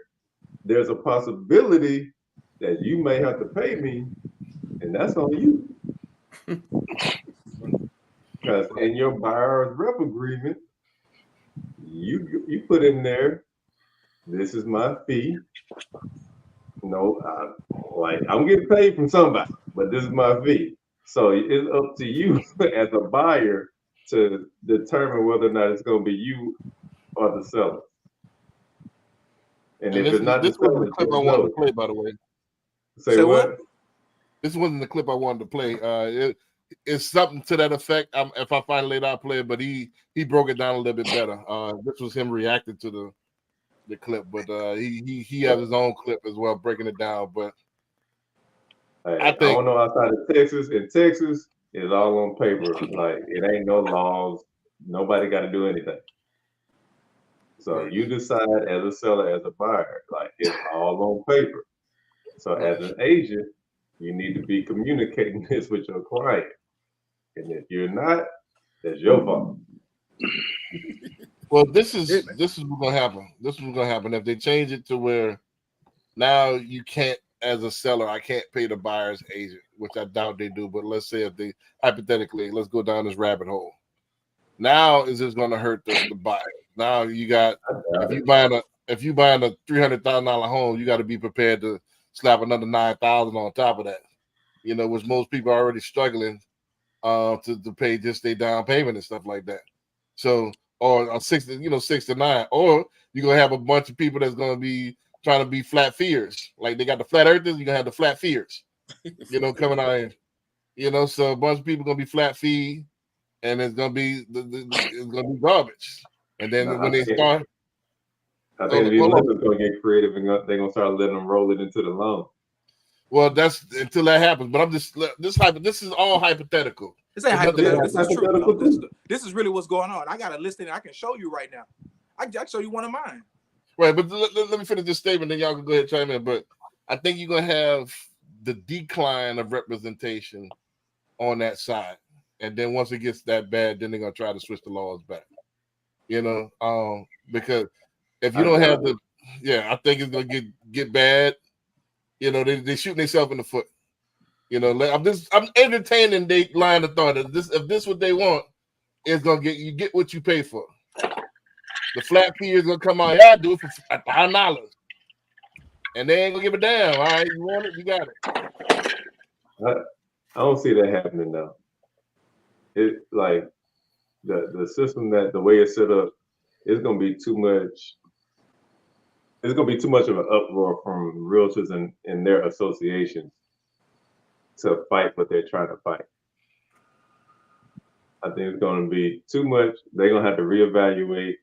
there's a possibility that you may have to pay me, and that's on you. Because in your buyer's rep agreement, you put in there, this is my fee. I'm getting paid from somebody, but this is my fee. So it's up to you as a buyer to determine whether or not it's going to be you or the seller. And if it's not this wasn't the clip I wanted to play, by the way. Say what? This wasn't the clip I wanted to play. It's something to that effect. If I find it later, I'll play it. But he broke it down a little bit better. This was him reacting to the clip, but he has his own clip as well, breaking it down. But I don't know outside of Texas. In Texas, it's all on paper. Like it ain't no laws. Nobody got to do anything. So you decide as a seller, as a buyer, like it's all on paper. So as an agent, you need to be communicating this with your client. And if you're not, that's your fault. Well, this is what's gonna happen. This is what's gonna happen if they change it to where now you can't, as a seller, I can't pay the buyer's agent, which I doubt they do. But let's say if they hypothetically, let's go down this rabbit hole. Now is this gonna hurt the buyer? Now you got if you buying a $300,000 home, you got to be prepared to slap another $9,000 on top of that. You know, which most people are already struggling to pay just their down payment and stuff like that. So, or 6 to 9, or you're gonna have a bunch of people that's gonna be trying to be flat fears. Like they got the flat earthers, you're gonna have the flat fears, coming out here. So a bunch of people gonna be flat fee, and it's gonna be garbage. And then when they start, I think these lenders gonna get creative and they're gonna start letting them roll it into the loan. Well, that's until that happens. But I'm just this is all hypothetical. This ain't hypothetical. This is true. This is really what's going on. I got a listing I can show you right now. I can show you one of mine. Right, but let me finish this statement, then y'all can go ahead and chime in. But I think you're gonna have the decline of representation on that side, and then once it gets that bad, then they're gonna try to switch the laws back. Because if you don't have I think it's gonna get bad. They shooting themselves in the foot. I'm entertaining their line of thought. If this what they want, it's gonna get what you pay for. The flat fee is gonna come out. Yeah, I do it for $1,000, and they ain't gonna give a damn. All right, you want it, you got it. I don't see that happening now. It like the system that the way it's set up, it's gonna be too much. It's gonna be too much of an uproar from realtors and their associations to fight what they're trying to fight. I think it's going to be too much. They're going to have to reevaluate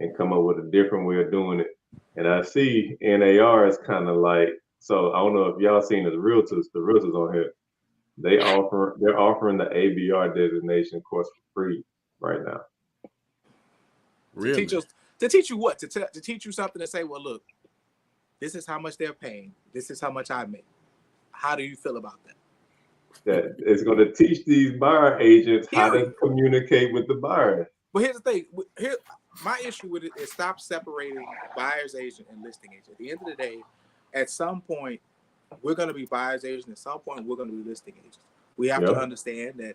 and come up with a different way of doing it. And I see NAR is kind of like, so I don't know if y'all seen the realtors on here. They're offering the ABR designation course for free right now. Really? To teach you what? To teach you something to say, well, look, this is how much they're paying. This is how much I make. How do you feel about that? That it's going to teach these buyer agents how to communicate with the buyer. But here's the thing. My issue with it is stop separating buyer's agent and listing agent. At the end of the day, at some point, we're going to be buyer's agent. At some point, we're going to be listing agents. We have to understand that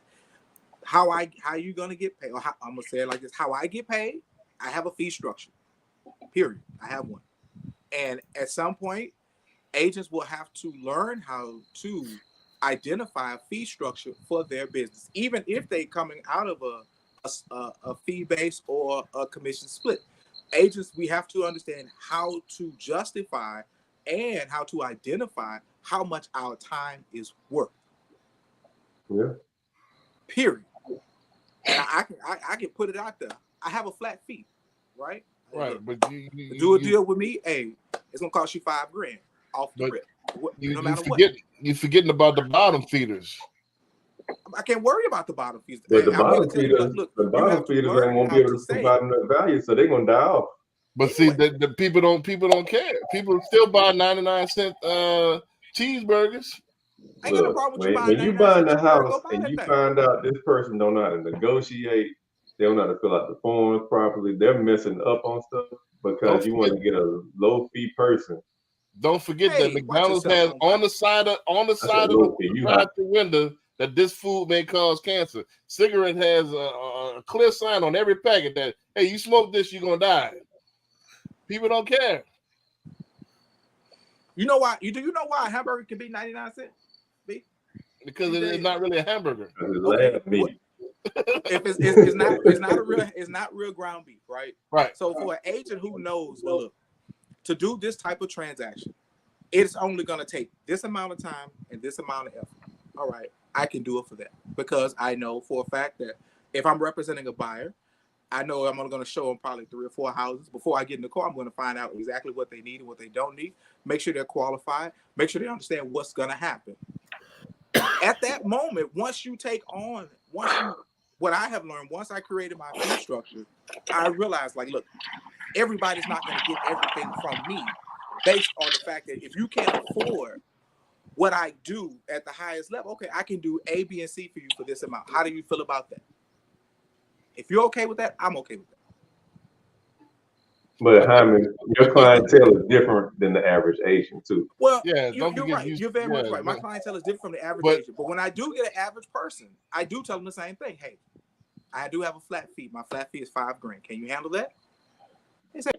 how you going to get paid. Or I'm going to say it like this. How I get paid, I have a fee structure. Period. I have one. And at some point, agents will have to learn how to identify a fee structure for their business, even if they're coming out of a fee base or a commission split. Agents, we have to understand how to justify and how to identify how much our time is worth. Yeah. Period. And I can put it out there. I have a flat fee, right? Right, but you do a deal with me. Hey, it's gonna cost you $5,000 off the rip. No matter what. You're forgetting about the bottom feeders. I can't worry about the bottom feeders. But the bottom feeders, they won't be able to provide enough value, so they're gonna die off. But see, the people don't care. People still buy 99-cent cheeseburgers. I ain't got no problem with you buying. When you buy in the house and you find out this person don't know how to negotiate, they don't know how to fill out the forms properly, they're messing up on stuff because you want to get a low fee person. Don't forget that McDonald's has on the side of the window that this food may cause cancer. Cigarette has a clear sign on every packet that, hey, you smoke this, you're gonna die. People don't care. You know why? Do you know why a hamburger can be 99 cents? Because it's not really a hamburger. Okay. If it's not real ground beef, right? Right. So for an agent who knows, well, look, to do this type of transaction, it's only going to take this amount of time and this amount of effort. All right, I can do it for that because I know for a fact that if I'm representing a buyer, I know I'm only going to show them probably 3 or 4 houses. Before I get in the car, I'm going to find out exactly what they need and what they don't need, make sure they're qualified, make sure they understand what's going to happen. At that moment, what I have learned, once I created my fee structure, I realized, like, look, everybody's not going to get everything from me based on the fact that if you can't afford what I do at the highest level, okay, I can do A, B, and C for you for this amount. How do you feel about that? If you're okay with that, I'm okay with that. But Hyman, your clientele is different than the average agent too. Well, yeah, you're right. You're very much right. My clientele is different from the average agent. But when I do get an average person, I do tell them the same thing. Hey, I do have a flat fee. My flat fee is $5,000. Can you handle that? They say,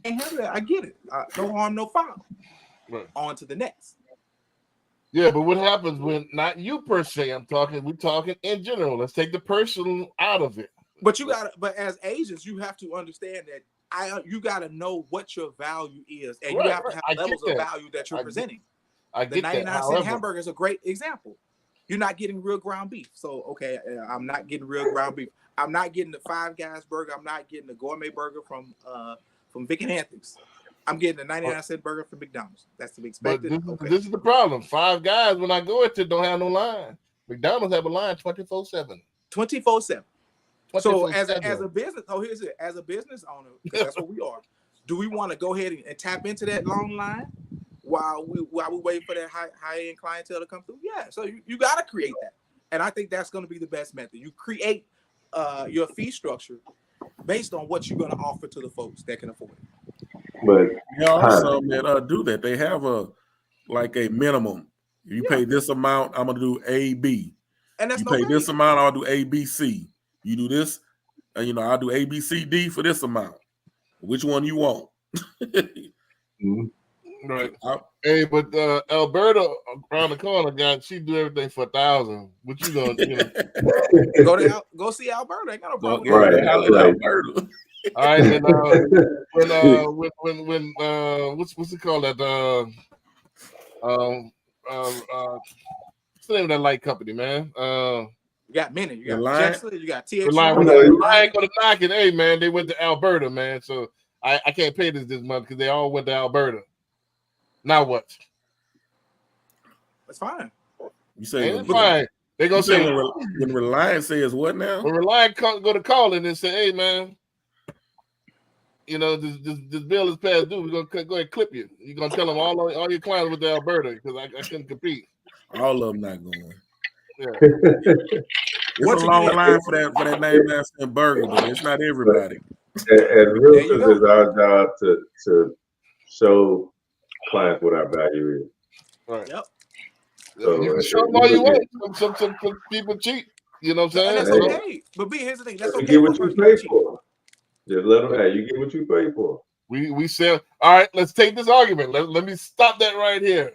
can't handle that. I get it. No harm, no foul. Right. On to the next. Yeah, but what happens when not you per se? We're talking in general. Let's take the personal out of it. But but as agents, you have to understand that you gotta know what your value is, and you have to have levels of value that you're presenting. I get the 99-cent hamburger is a great example. You're not getting real ground beef. So okay, I'm not getting real ground beef. I'm not getting the Five Guys burger. I'm not getting the gourmet burger from Vic and Anthony's. I'm getting a 99-cent burger from McDonald's. That's to be expected. But this is the problem. Five Guys, when I go into, don't have no line. McDonald's have a line 24/7. 24/7. So as a business, here's it. As a business owner, because that's what we are. Do we want to go ahead and tap into that long line while we wait for that high end clientele to come through? Yeah. So you got to create that, and I think that's going to be the best method. You create your fee structure based on what you're going to offer to the folks that can afford it. But also that do that. They have a minimum. You pay this amount, I'm gonna do A, B. And that's you pay this amount, I'll do A, B, C. You do this, I'll do A, B, C, D for this amount. Which one you want? Right. Hey, but Alberta around the corner, she do everything for $1,000. What you gonna go see Alberta? Ain't got no problem. Right. Alberta. All right, and when what's it called? That what's the name of that light company, man? You got many. You got Reliant? Jetsla, you got TXU. Reliant, you when got I Reliant. ain't gonna knock it. Hey man, they went to Alberta, man. So I can't pay this month because they all went to Alberta. Now what? That's fine. You say Ain't it fine? They gonna say when Reliant says what now? when Reliant go to calling and say, "Hey man, you know this bill is past due. We're gonna go ahead and clip you. You're gonna tell them all your clients with the Alberta because I couldn't compete." All of them not going. Yeah. It's a long line for that name that's in Burger, but it's not everybody. As realtors, it's our job to show clients what our value is. Right. Yep. So you can show them all you want. Some people cheat. You know what I'm saying? And that's okay. But here's the thing. That's you okay. get what you pay for. Just let them. Hey, you get what you pay for. We sell. All right. Let's take this argument. Let me stop that right here.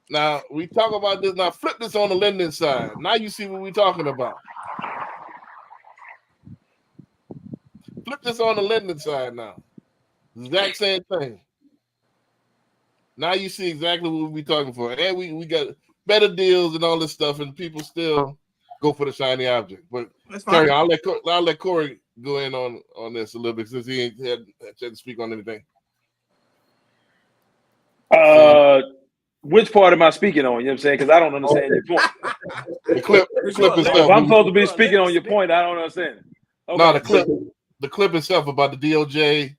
Now we talk about this. Now flip this on the lending side. Now you see what we're talking about. Flip this on the lending side now. Exact same thing. Now you see exactly what we're talking for. And we got better deals and all this stuff, and people still go for the shiny object. But Terry, I'll let Corey go in on this a little bit since he ain't had a chance to speak on anything. Which part am I speaking on? You know what I'm saying? Because I don't understand your point. The clip itself. If I'm supposed to be speaking on your point, I don't understand it. Okay. No, the clip itself about the DOJ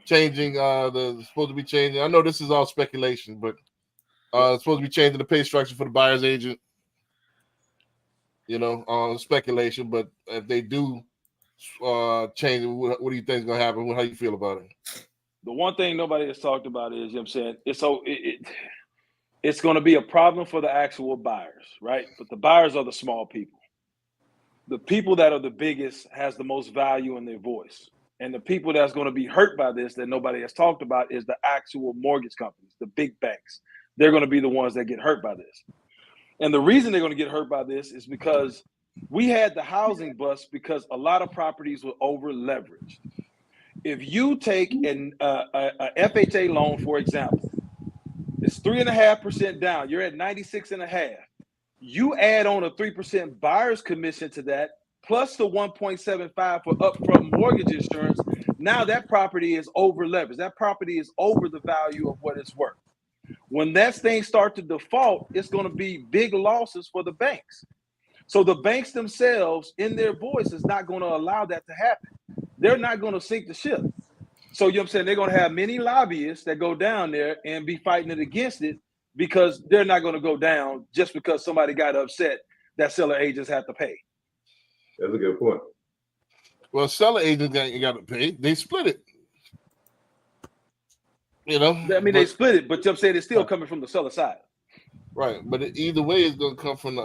changing supposed to be changing. I know this is all speculation, but it's supposed to be changing the pay structure for the buyer's agent. You know, speculation, but if they do change, what do you think is going to happen? How you feel about it? The one thing nobody has talked about is, you know what I'm saying, it's going to be a problem for the actual buyers, right? But the buyers are the small people. The people that are the biggest has the most value in their voice. And the people that's going to be hurt by this that nobody has talked about is the actual mortgage companies, the big banks. They're going to be the ones that get hurt by this. And the reason they're going to get hurt by this is because we had the housing bust because a lot of properties were over leveraged. If you take a FHA loan, for example, it's 3.5% down. You're at 96.5. You add on a 3% buyer's commission to that, plus the 1.75 for upfront mortgage insurance. Now that property is over leveraged. That property is over the value of what it's worth. When that thing starts to default, it's going to be big losses for the banks. So the banks themselves, in their voice, is not going to allow that to happen. They're not going to sink the ship. So, you know what I'm saying? They're going to have many lobbyists that go down there and be fighting it against it because they're not going to go down just because somebody got upset that seller agents have to pay. That's a good point. Well, seller agents got to pay. They split it. You know? I mean, they split it, but you know what I'm saying? It's still coming from the seller side. Right. But either way, it's going to come from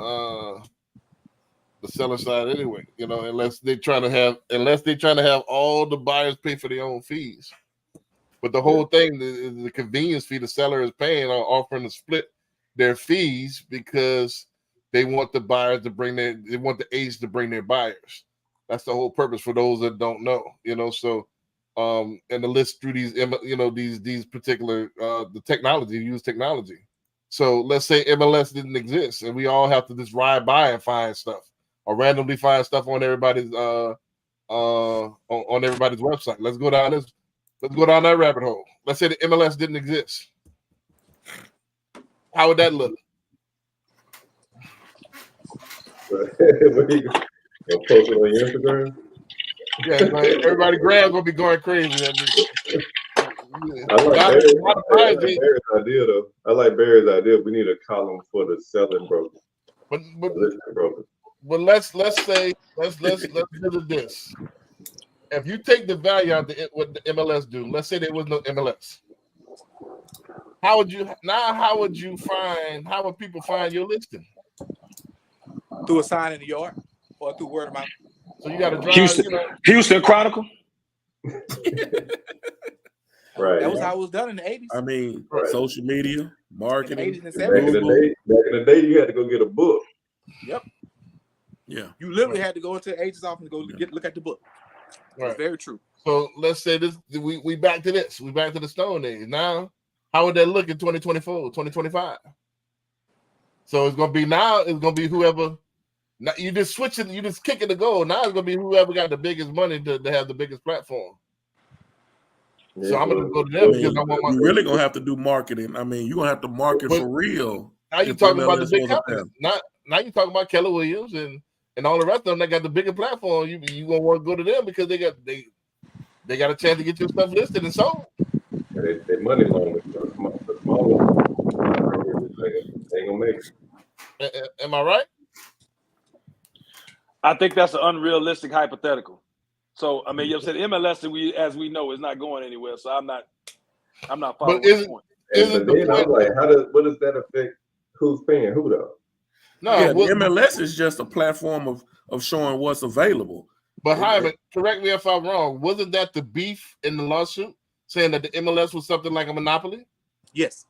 the seller side anyway, you know, unless they're trying to have all the buyers pay for their own fees. But the whole thing is the convenience fee the seller is paying or offering to split their fees because they want the buyers to they want the agents to bring their buyers. That's the whole purpose for those that don't know, you know. So and the list through these, you know, these particular the technology, use technology. So let's say MLS didn't exist and we all have to just ride by and find stuff. Or randomly find stuff on everybody's on everybody's website. Let's go down that rabbit hole. Let's say the MLS didn't exist. How would that look? What you gonna post it on your Instagram? Yeah, everybody grabs gonna be going crazy. I like Barry's idea though. I like Barry's idea. We need a column for the selling broker. But broker. But let's visit this. If you take the value out of what the MLS do, let's say there was no MLS. How would people find your listing? Through a sign in the yard or through word of mouth. So you got to drive. Houston Chronicle. Right. That was how it was done in the 80s. I mean, social media, marketing. Back in the day, you had to go get a book. Yep. Yeah. You literally had to go into the agent's office and go look at the book. Right. That's very true. So let's say this, we back to this. We back to the Stone Age. Now, how would that look in 2024, 2025? So it's gonna be whoever Now you just switching, you just kicking the goal. Now it's gonna be whoever got the biggest money to have the biggest platform. Yeah, So I'm gonna but- go to them I because mean, I want my. you're really gonna have to do marketing. I mean, you're gonna have to market But for real. now you're if talking about the MLS big wasn't companies. Now you're talking about Keller Williams and all the rest of them that got the bigger platform. You gonna want to go to them because they got a chance to get your stuff listed and sold. They money long. The smaller they ain't gonna make it. Am I right? I think that's an unrealistic hypothetical. So I mean, you said MLS, as we know, is not going anywhere. So I'm not following But is the it, point. is But it the then I'm point? like, what does that affect? Who's paying who though? No, Yeah, the what- MLS is just a platform of showing what's available. but Hyman, correct me if I'm wrong. Wasn't that the beef in the lawsuit saying that the MLS was something like a monopoly? Yes,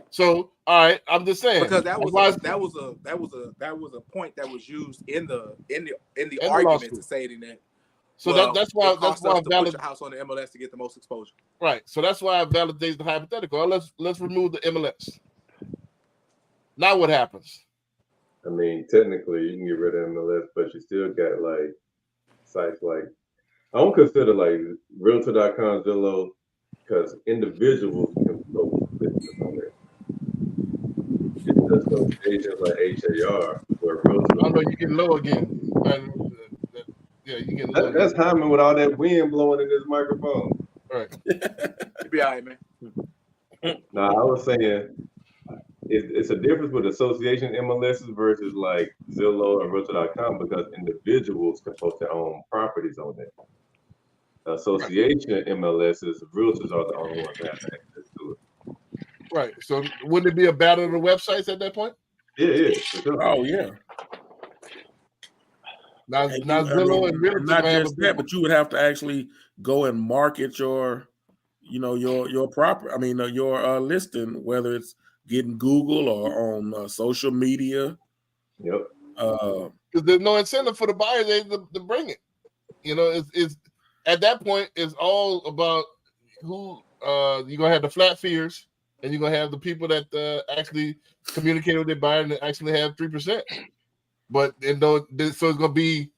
So, all right, I'm just saying because that was why- a point that was used in the the argument lawsuit. to say that. So well, that's why it costs I us to put valid your house on the MLS to get the most exposure. right. So that's why I validate the hypothetical. Let's remove the MLS. Now what happens? I mean, technically, you can get rid of MLS, but you still got like sites like I don't consider like Realtor.com, Zillow, because individuals can post business on there. It's just associations like HAR where realtors. I know you get low again. Yeah, you get low. That's Hyman with all that wind blowing in his microphone. Right. You'll be all right, man. Now, I was saying it's a difference with association MLSs versus like Zillow and Realtor.com because individuals can post their own properties on there. Association MLSs, realtors are the only ones that have access to it. Right. So wouldn't it be a battle of the websites at that point? Yeah, for sure. Oh yeah. Now And Zillow and Realtor not have just that, but you would have to actually go and market your property. I mean, your listing, whether it's getting Google or on social media. Yep. Because there's no incentive for the buyers to bring it. You know, it's at that point it's all about who you're gonna have the flat fears and you're gonna have the people that actually communicate with their buyer and actually have 3%. But so it's gonna be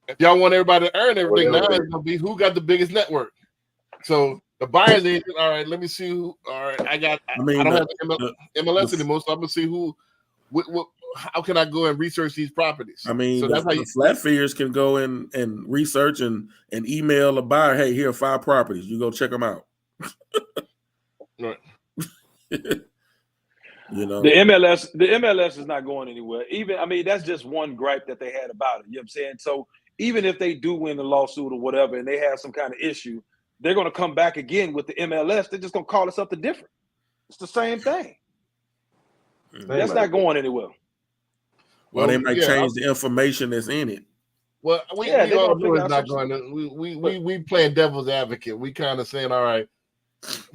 if y'all want everybody to earn everything, now it's gonna be who got the biggest network. So the buyers agent, all right, let me see who. All right, I don't have the MLS anymore, so I'm gonna see who. How can I go and research these properties? I mean, so that's how the flat fears can go in and research and email a buyer. Hey, here are 5 properties. You go check them out. Right. You know, The MLS is not going anywhere. Even, I mean, that's just one gripe that they had about it. You know what I'm saying? So even if they do win the lawsuit or whatever and they have some kind of issue, they're going to come back again with the MLS. They're just going to call it something different. It's the same thing. That's not going anywhere. Well, they might change the information that's in it. Well, we all know it's not going to. We playing devil's advocate. We kind of saying, all right,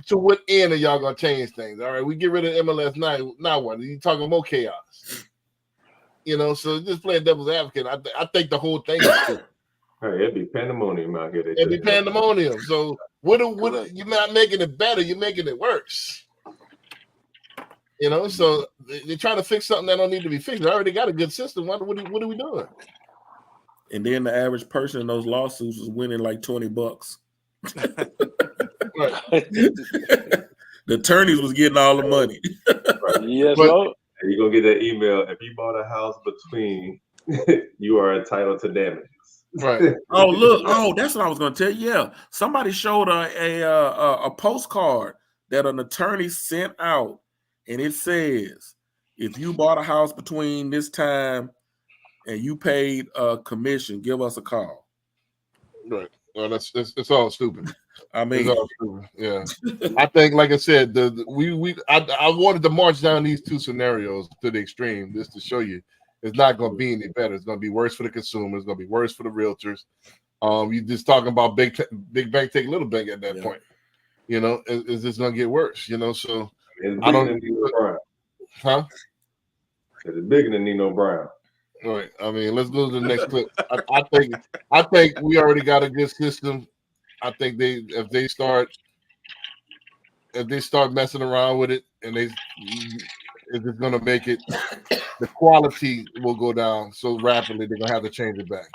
to what end are y'all gonna change things? All right, we get rid of MLS now what? Are you talking more chaos? You know, so just playing devil's advocate. I think the whole thing is true. Hey, it'd be pandemonium out here. It'd be pandemonium. So what you're not making it better, you're making it worse. You know, so they're trying to fix something that don't need to be fixed. They already got a good system. What are we doing? And then the average person in those lawsuits is winning like $20. The attorneys was getting all the money. Yes, Lord. You're gonna get that email. If you bought a house between, you are entitled to damages. Right. Oh, look. Oh, that's what I was gonna tell you. Yeah. Somebody showed a postcard that an attorney sent out, and it says, if you bought a house between this time and you paid a commission, give us a call. Right. Well, it's all stupid. I mean, it's all stupid. Yeah. I think, like I said, I wanted to march down these two scenarios to the extreme just to show you it's not going to be any better. It's going to be worse for the consumer. It's going to be worse for the realtors. You just talking about big bank take little bank at that point. You know, it's just going to get worse. You know, so I don't. Huh? It's bigger than Nino Brown. All right. I mean, let's go to the next clip. I think we already got a good system. I think if they start messing around with it and is just going to make it, the quality will go down so rapidly, they're going to have to change it back.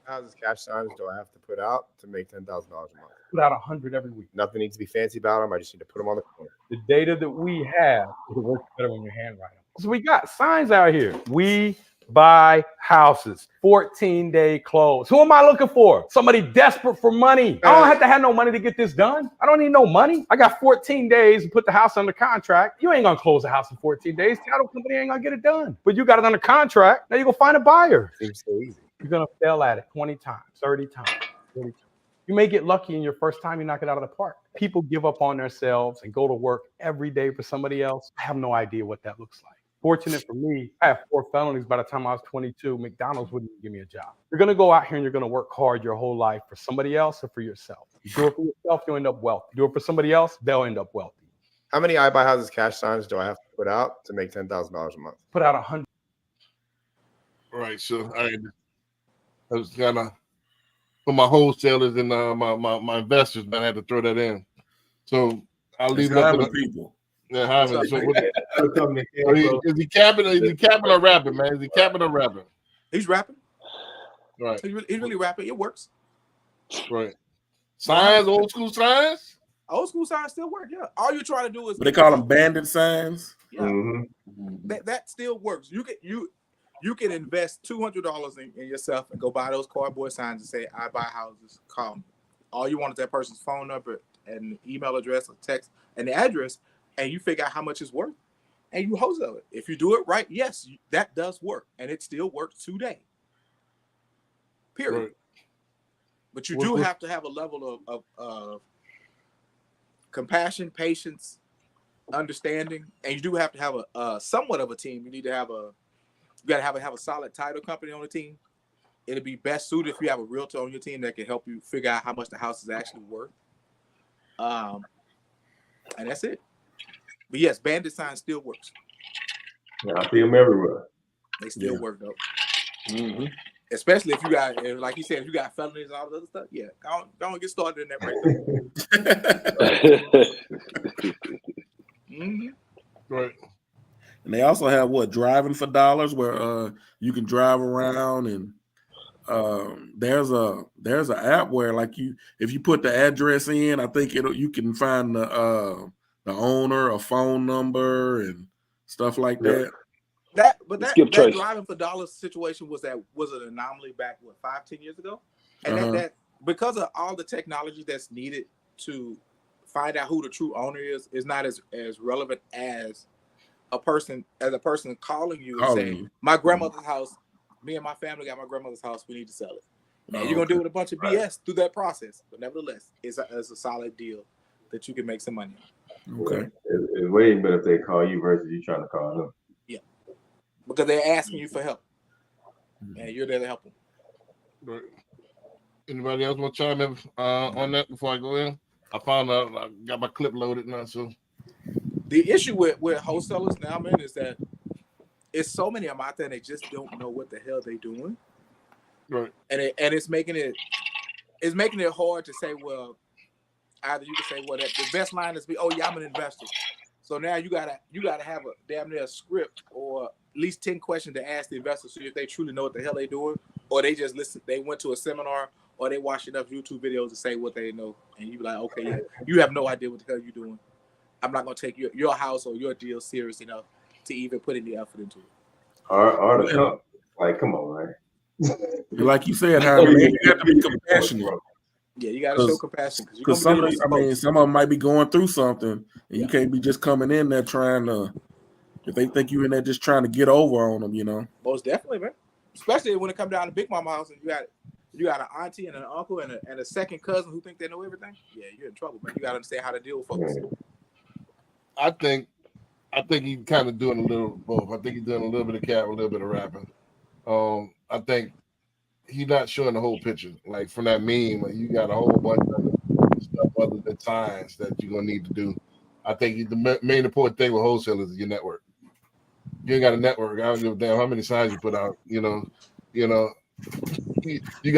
Houses cash signs do I have to put out to make $10,000 a month? Put out 100 every week. Nothing needs to be fancy about them. I just need to put them on the corner. The data that we have, it works better when you handwrite them. So we got signs out here. We buy houses, 14-day close. Who am I looking for? Somebody desperate for money. I don't have to have no money to get this done. I don't need no money. I got 14 days to put the house under contract. You ain't gonna close the house in 14 days. Title company ain't gonna get it done. But you got it under contract. Now you're gonna find a buyer. Seems so easy. You're gonna fail at it 20 times, 30 times, 40 times. You may get lucky in your first time, you knock it out of the park. People give up on themselves and go to work every day for somebody else. I have no idea what that looks like. Fortunate for me, I have 4 felonies by the time I was 22. McDonald's wouldn't even give me a job. You're gonna go out here and you're gonna work hard your whole life for somebody else or for yourself. You do it for yourself, you'll end up wealthy. You do it for somebody else, they'll end up wealthy. How many I buy houses cash signs do I have to put out to make $10,000 a month? Put out 100. Right. So I was kind of, for my wholesalers and my investors, man, I had to throw that in. So I'll leave it up to the people. Yeah, Hyman. So is he capping? Is he capping or rapping, man? Is he capping or rapping? He's rapping. Right. He's really rapping. It works. Right. Signs, old school signs. Old school signs still work. Yeah. All you're trying to do is. But they call them bandit signs. Yeah. That still works. You can invest $200 in yourself and go buy those cardboard signs and say, "I buy houses." Call me. All you want is that person's phone number and email address or text and the address, and you figure out how much it's worth, and you wholesale it. If you do it right, yes, that does work, and it still works today. Period. Right. But you do have to have a level of compassion, patience, understanding, and you do have to have a somewhat of a team. You need to have you got to have a solid title company on the team. It'll be best suited if you have a realtor on your team that can help you figure out how much the house is actually worth. And that's it. But yes, bandit sign still works. Yeah, I see them everywhere. They still work though. Mm-hmm. Especially if you got, like you said, if you got felonies and all the other stuff. Yeah, go on get started in that right there. Mm-hmm. Right. And they also have driving for dollars, where you can drive around, and there's an app where, like, if you put the address in, I think you can find the owner, a phone number, and stuff like that. That driving for dollars situation was an anomaly back 5-10 years ago, and that because of all the technology that's needed to find out who the true owner is not as relevant as a person calling you and saying, "My grandmother's house, me and my family got my grandmother's house, we need to sell it." And you're gonna deal with a bunch of BS through that process, but nevertheless, it's a solid deal that you can make some money on. Okay, it's way better if they call you versus you trying to call them. Yeah, because they're asking you for help, and you're there to help them. Right. Anybody else want to chime in on that before I go in? I found out I got my clip loaded now, so. The issue with wholesalers now, man, is that it's so many of them out there and they just don't know what the hell they're doing. Right. And it's making it hard to say, well, either you can say, well, the best line is "Oh yeah, I'm an investor." So now you gotta have a damn near script or at least 10 questions to ask the investor, so if they truly know what the hell they're doing, or they just listen, they went to a seminar, or they watched enough YouTube videos to say what they know, and you be like, okay, yeah, you have no idea what the hell you're doing. I'm not gonna take your house or your deal serious enough to even put any effort into it. Or like, come on, man. Like you said, Harvey, you have to be compassionate. Yeah, you gotta show compassion because some of them might be going through something, and you can't be just coming in there trying to. If they think you in there just trying to get over on them, you know. Most definitely, man. Especially when it comes down to Big Mama house and you got an auntie and an uncle and a second cousin who think they know everything. Yeah, you're in trouble, man. You gotta understand how to deal with folks. I think he's kind of doing a little both. I think he's doing a little bit of cap, a little bit of rapping. I think he's not showing the whole picture. Like from that meme, like you got a whole bunch of stuff other than signs that you're gonna need to do. I think the main important thing with wholesalers is your network. You ain't got a network. I don't give a damn how many signs you put out. You got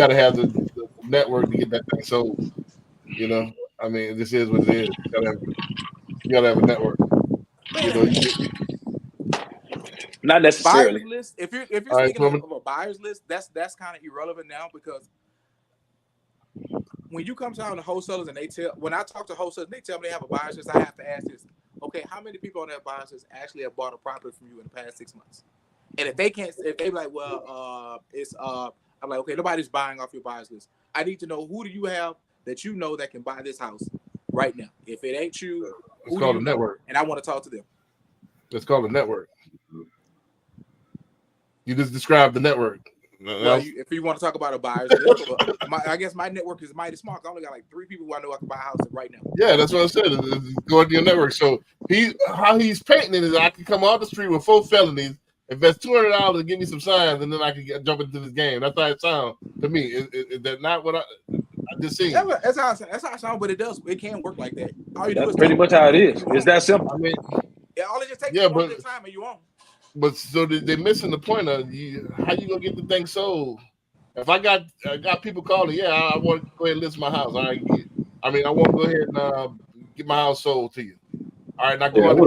to have the network to get that thing sold. I mean, this is what it is. You gotta have a network. You know, Not necessarily. Buyers list. If you're All right, speaking so of a buyers list, that's kind of irrelevant now, because when you come down to wholesalers and when I talk to wholesalers, they tell me they have a buyers list. I have to ask this: okay, how many people on that buyers list actually have bought a property from you in the past 6 months? And if they like, well, I'm like, okay, nobody's buying off your buyers list. I need to know, who do you have that you know that can buy this house right now? If it ain't you, it's called a network. And I want to talk to them. It's called a network. You just described the network. Well, if you want to talk about a buyer's list, I guess my network is mighty small. I only got like 3 people who I know I can buy a house right now. Yeah, that's what I said. Go to your network. So how he's painting it is, I can come off the street with 4 felonies, invest $200 to give me some signs, and then I can jump into this game. That's how it sounds to me. Is that not what I just seen? That's how it sounds, but it can work like that. All you do is pretty much how it is. It's that simple. I mean, all it just takes is one time and you on. But so they're missing the point of how you gonna get the thing sold. If I got people calling, I want to go ahead and list my house. I want to go ahead and get my house sold to you. All right, now go on.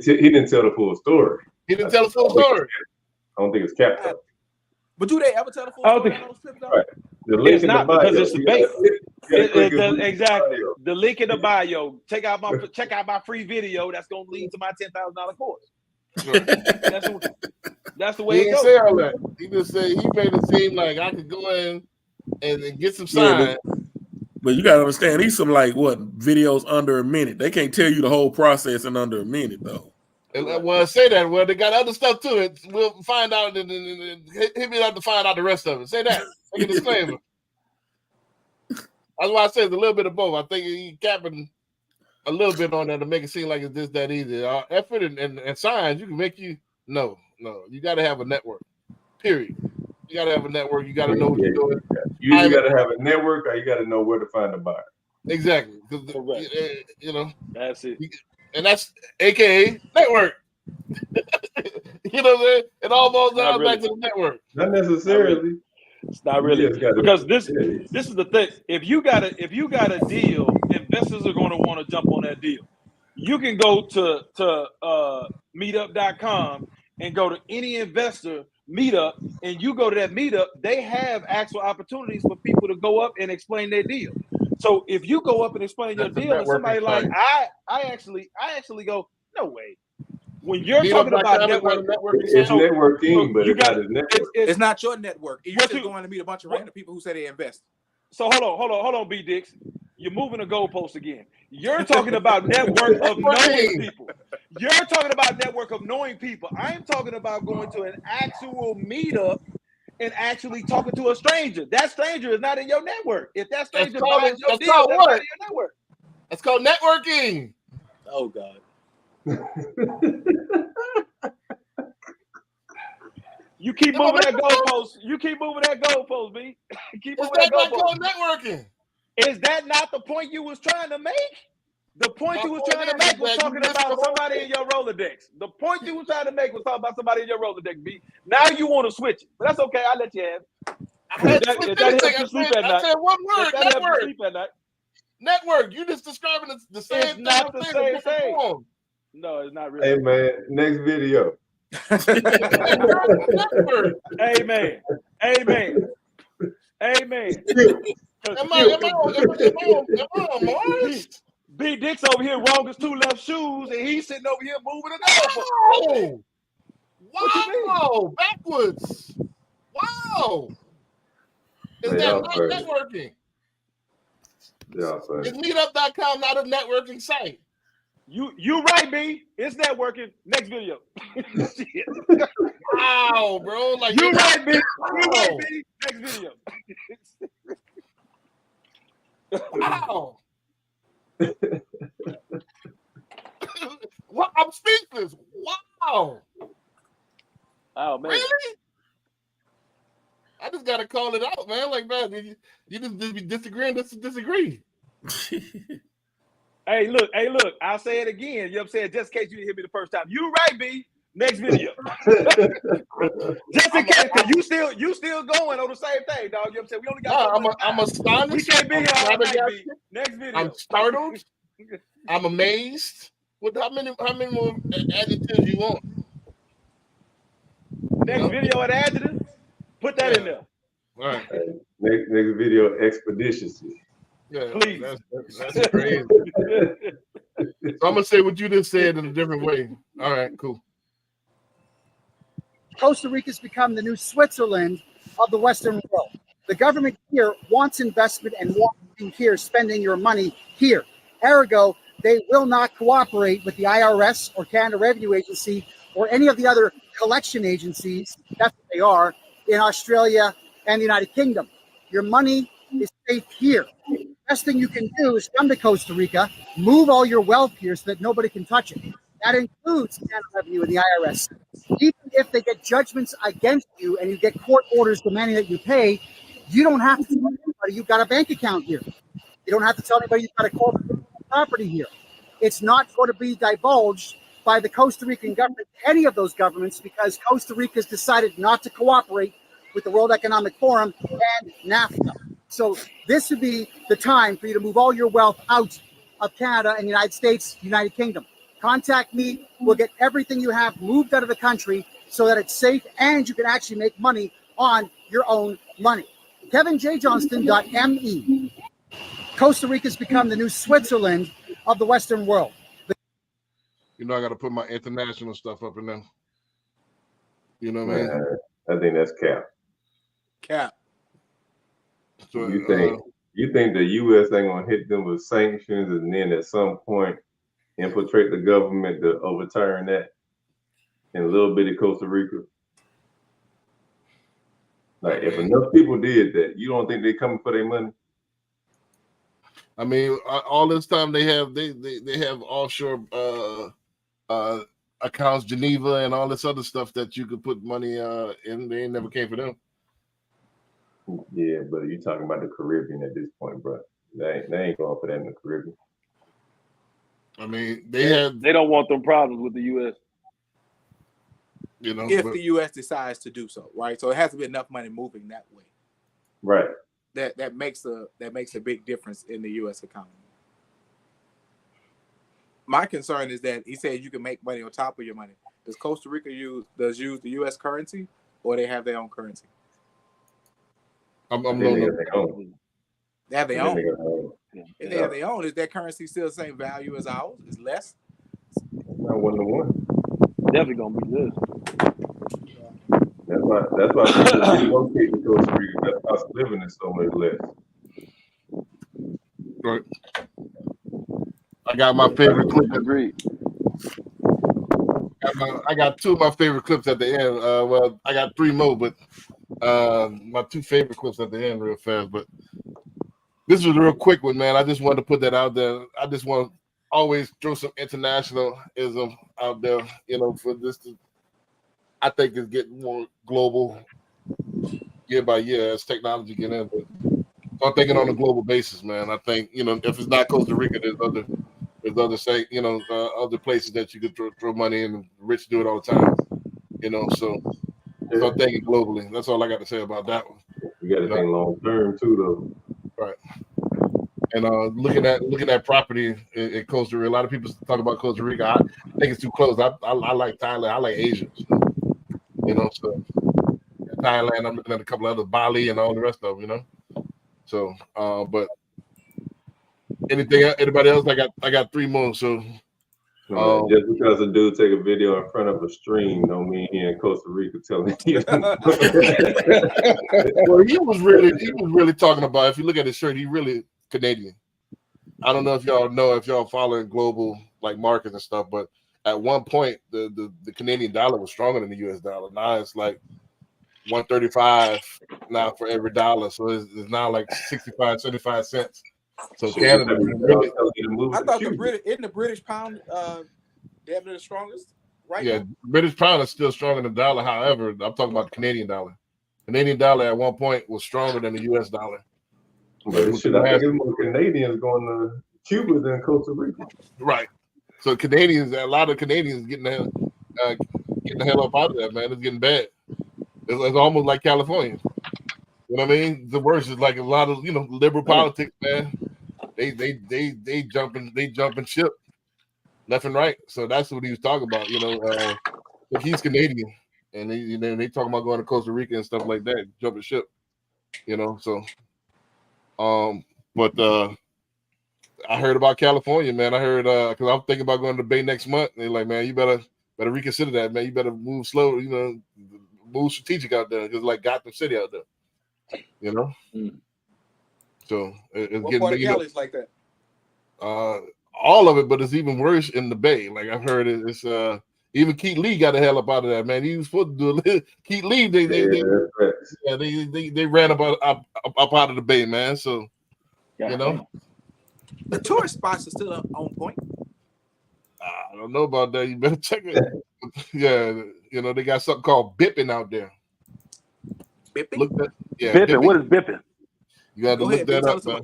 He didn't tell the full story. He didn't tell the full story. I don't think it's capped. But do they ever tell the full story? Right. The link it's in not the bio, because it's the bait. Exactly. Bio. The link in the bio. Check out my free video. That's gonna lead to my $10,000 course. That's the way it goes. He didn't say all that. He just said he made it seem like I could go in and get some signs. But you gotta understand, these some videos under a minute. They can't tell you the whole process in under a minute though. Well, say that. Well, they got other stuff to it. We'll find out and hit me up to find out the rest of it. Say that. Make a disclaimer. That's why I said it's a little bit of both. I think he capping a little bit on that to make it seem like it's just that easy. Effort and signs, you can make you no. You got to have a network. Period. You got to have a network. You got to know what you're doing. You either got to have a network or you got to know where to find a buyer. Exactly. You know, that's it. And that's AKA network. You know what I'm saying? It all boils down back to the network. Not necessarily. It's not really, because this is the thing. If you got a deal, investors are going to want to jump on that deal. You can go to meetup.com and go to any investor meetup, and you go to that meetup, they have actual opportunities for people to go up and explain their deal. So if you go up and explain your deal, and somebody like I actually go, no way. When you're talking about it's networking, but it's not your network. You're just going to meet a bunch of random people who say they invest. So hold on, B Dix. You're moving the goalpost again. You're talking about network of knowing people. You're talking about network of knowing people. I'm talking about going to an actual meetup and actually talking to a stranger. That stranger is not in your network. If that stranger buys your deal, that's not in your network. That's called networking. Oh God. You keep moving that goalpost. You keep moving that goalpost, B. Keep moving that goalpost. Networking. Is that not the point you was trying to make? The point you was trying to make was talking about somebody in your Rolodex. The point you was trying to make was talking about somebody in your Rolodex, B. Now you want to switch it, but that's okay. I'll let you have it. If that helps you sleep at night. I said one word. That helps you sleep at night. Network. You just describing the same thing. It's not the same thing. No, it's not really. Hey man, next video. Amen. Am I on Mars? B Dick's over here wrong as 2 left shoes, and he's sitting over here moving it over. Wow! Backwards. Wow! Is that not networking? Yeah, it's meetup.com, not a networking site. You right, B. It's networking. Next video. Wow, bro. Like you right, B. You right, B. Next video. Wow. What? I'm speechless. Wow. Oh man. Really? I just gotta call it out, man. Like, man, you just be disagreeing. Disagree. Hey, look. I'll say it again. You know what I'm saying? Just in case you didn't hear me the first time. You right, B. Next video. Just in case, because you still going on the same thing, dog. You know what I'm saying? We only got I'm astonished. We can't be here all night, B. Next video. I'm startled. I'm amazed. What? How many more adjectives you want? Next video at adjective, put that in there. All right. Next video, expeditiously. Yeah, Please. That's crazy. So I'm gonna say what you just said in a different way. All right, cool. Costa Rica's become the new Switzerland of the Western world. The government here wants investment and wants you here spending your money here. Ergo, they will not cooperate with the IRS or Canada Revenue Agency or any of the other collection agencies, that's what they are, in Australia and the United Kingdom. Your money is safe here. The best thing you can do is come to Costa Rica, move all your wealth here so that nobody can touch it. That includes Canada Revenue and the IRS. Even if they get judgments against you and you get court orders demanding that you pay, you don't have to tell anybody you've got a bank account here. You don't have to tell anybody you've got a corporate property here. It's not going to be divulged by the Costa Rican government, any of those governments, because Costa Rica has decided not to cooperate with the World Economic Forum and NAFTA. So this would be the time for you to move all your wealth out of Canada and the United States, United Kingdom. Contact me. We'll get everything you have moved out of the country so that it's safe and you can actually make money on your own money. KevinJJohnston.me. Costa Rica's become the new Switzerland of the Western world. You know, I got to put my international stuff up in there. You know what I mean? I think that's cap. Cap. So, You think the U.S. ain't gonna hit them with sanctions and then at some point infiltrate the government to overturn that in a little bit of Costa Rica? Like, if enough people did that, you don't think they coming for their money? I mean, all this time they have offshore accounts, Geneva, and all this other stuff that you could put money in. They ain't never came for them. Yeah, but you're talking about the Caribbean at this point, bro. They ain't going for that in the Caribbean. I mean, they don't want them problems with the U.S. You know, if the U.S. decides to do so, right? So it has to be enough money moving that way. Right. That makes a big difference in the U.S. economy. My concern is that he said you can make money on top of your money. Does Costa Rica use the U.S. currency, or they have their own currency? They have their own. They have their own. If they Yeah. have their own, is their currency still the same value as ours? Is less? Not 1-to-1. Definitely gonna be good. That's why people relocate to Costa Rica. That cost of living is so much less. Right. I got my favorite clip. Agreed. I got two of my favorite clips at the end. Well, I got three more, but my two favorite clips at the end real fast. But this was a real quick one, man. I just wanted to put that out there. I just want to always throw some internationalism out there, you know, for this to, I think it's getting more global year by year as technology get in. But so I'm thinking on a global basis, man. I think, you know, if it's not Costa Rica, there's other other places that you could throw money in. The rich do it all the time, you know. So I'm thinking globally. That's all I got to say about that one. You got to think long term too, though. Right. And looking at property in Costa Rica, a lot of people talk about Costa Rica. I think it's too close. I like Thailand. I like Asia. You know, so Thailand. I'm looking at a couple other, Bali and all the rest of them. You know, so but anybody else? I got three more. So just because a dude take a video in front of a stream don't mean he in Costa Rica telling you. Well, he was really talking about. If you look at his shirt, he really Canadian. I don't know if y'all following global like markets and stuff, but at one point the Canadian dollar was stronger than the US dollar. Now it's like 135 now for every dollar, so it's now like 65, 75 cents. So Canada really. I thought the British pound definitely the strongest, right? Yeah, now? British pound is still stronger than the dollar. However, I'm talking about the Canadian dollar. Canadian dollar at one point was stronger than the US dollar. But I think it's more Canadians going to Cuba than Costa Rica. Right. So Canadians, a lot of Canadians getting the hell up out of that, man. It's getting bad. It's almost like California. You know what I mean? The worst is like a lot of liberal politics, man. They jumping ship. left and right. So that's what he was talking about. You know, he's Canadian, and they talking about going to Costa Rica and stuff like that, jumping ship. You know, so but I heard about California, man. I heard because I'm thinking about going to the Bay next month. And they're like, man, you better reconsider that, man. You better move slow, you know, move strategic out there, because like Gotham City out there, you know. So it's What getting part of big. Cali is like that? All of it, but it's even worse in the Bay. Like I've heard it's even Keith Lee got the hell up out of that, man. He was supposed to do it. Keith Lee, they ran up out of the Bay, man. So you know, the tourist spots are still on point. I don't know about that. You better check it. Yeah, you know, they got something called bipping out there. Bipping? Look that, yeah, bipping. What is bipping? You got to look that up, man.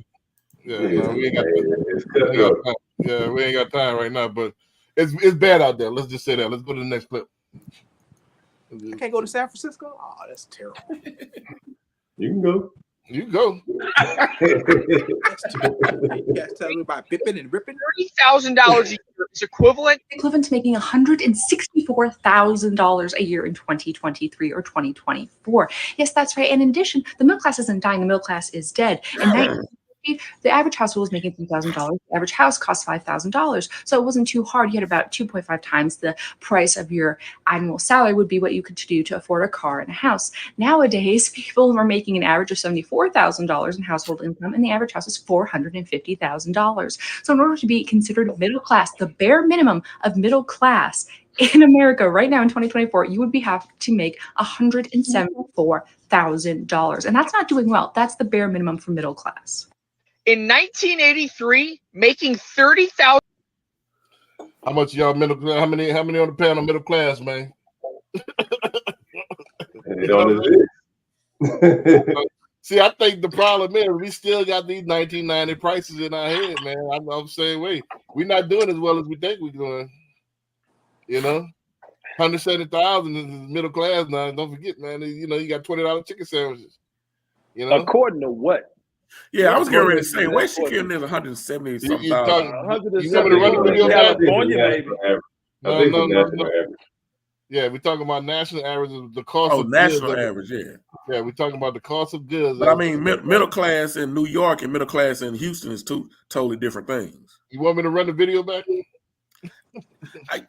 Yeah, no, we ain't got time. Yeah, we ain't got time right now, but it's bad out there. Let's just say that. Let's go to the next clip. I can't go to San Francisco. Oh, that's terrible. You can go. You go. You guys tell me about bipping and ripping. $30,000 a year is equivalent to making $164,000 a year in 2023 or 2024. Yes, that's right. And in addition, the middle class isn't dying; the middle class is dead. And the average household was making $3,000. The average house cost $5,000. So it wasn't too hard. You had about 2.5 times the price of your annual salary would be what you could do to afford a car and a house. Nowadays, people are making an average of $74,000 in household income, and the average house is $450,000. So in order to be considered middle class, the bare minimum of middle class in America right now in 2024, you would have to make $174,000. And that's not doing well. That's the bare minimum for middle class. In 1983, making $30,000. How much y'all middle class? How many on the panel middle class, man? See, I think the problem is we still got these 1990 prices in our head, man. I'm saying, wait, we're not doing as well as we think we're doing. You know, 170,000 is middle class now. Don't forget, man. You know, you got $20 chicken sandwiches. You know, according to what? Yeah, I was getting ready to say, where she getting this 170 something thousand? 170 California, maybe. No. Yeah, we're talking about national average of the cost of national goods. Average, yeah. Yeah, we're talking about the cost of goods. But I mean, middle class in New York and middle class in Houston is two totally different things. You want me to run the video back? I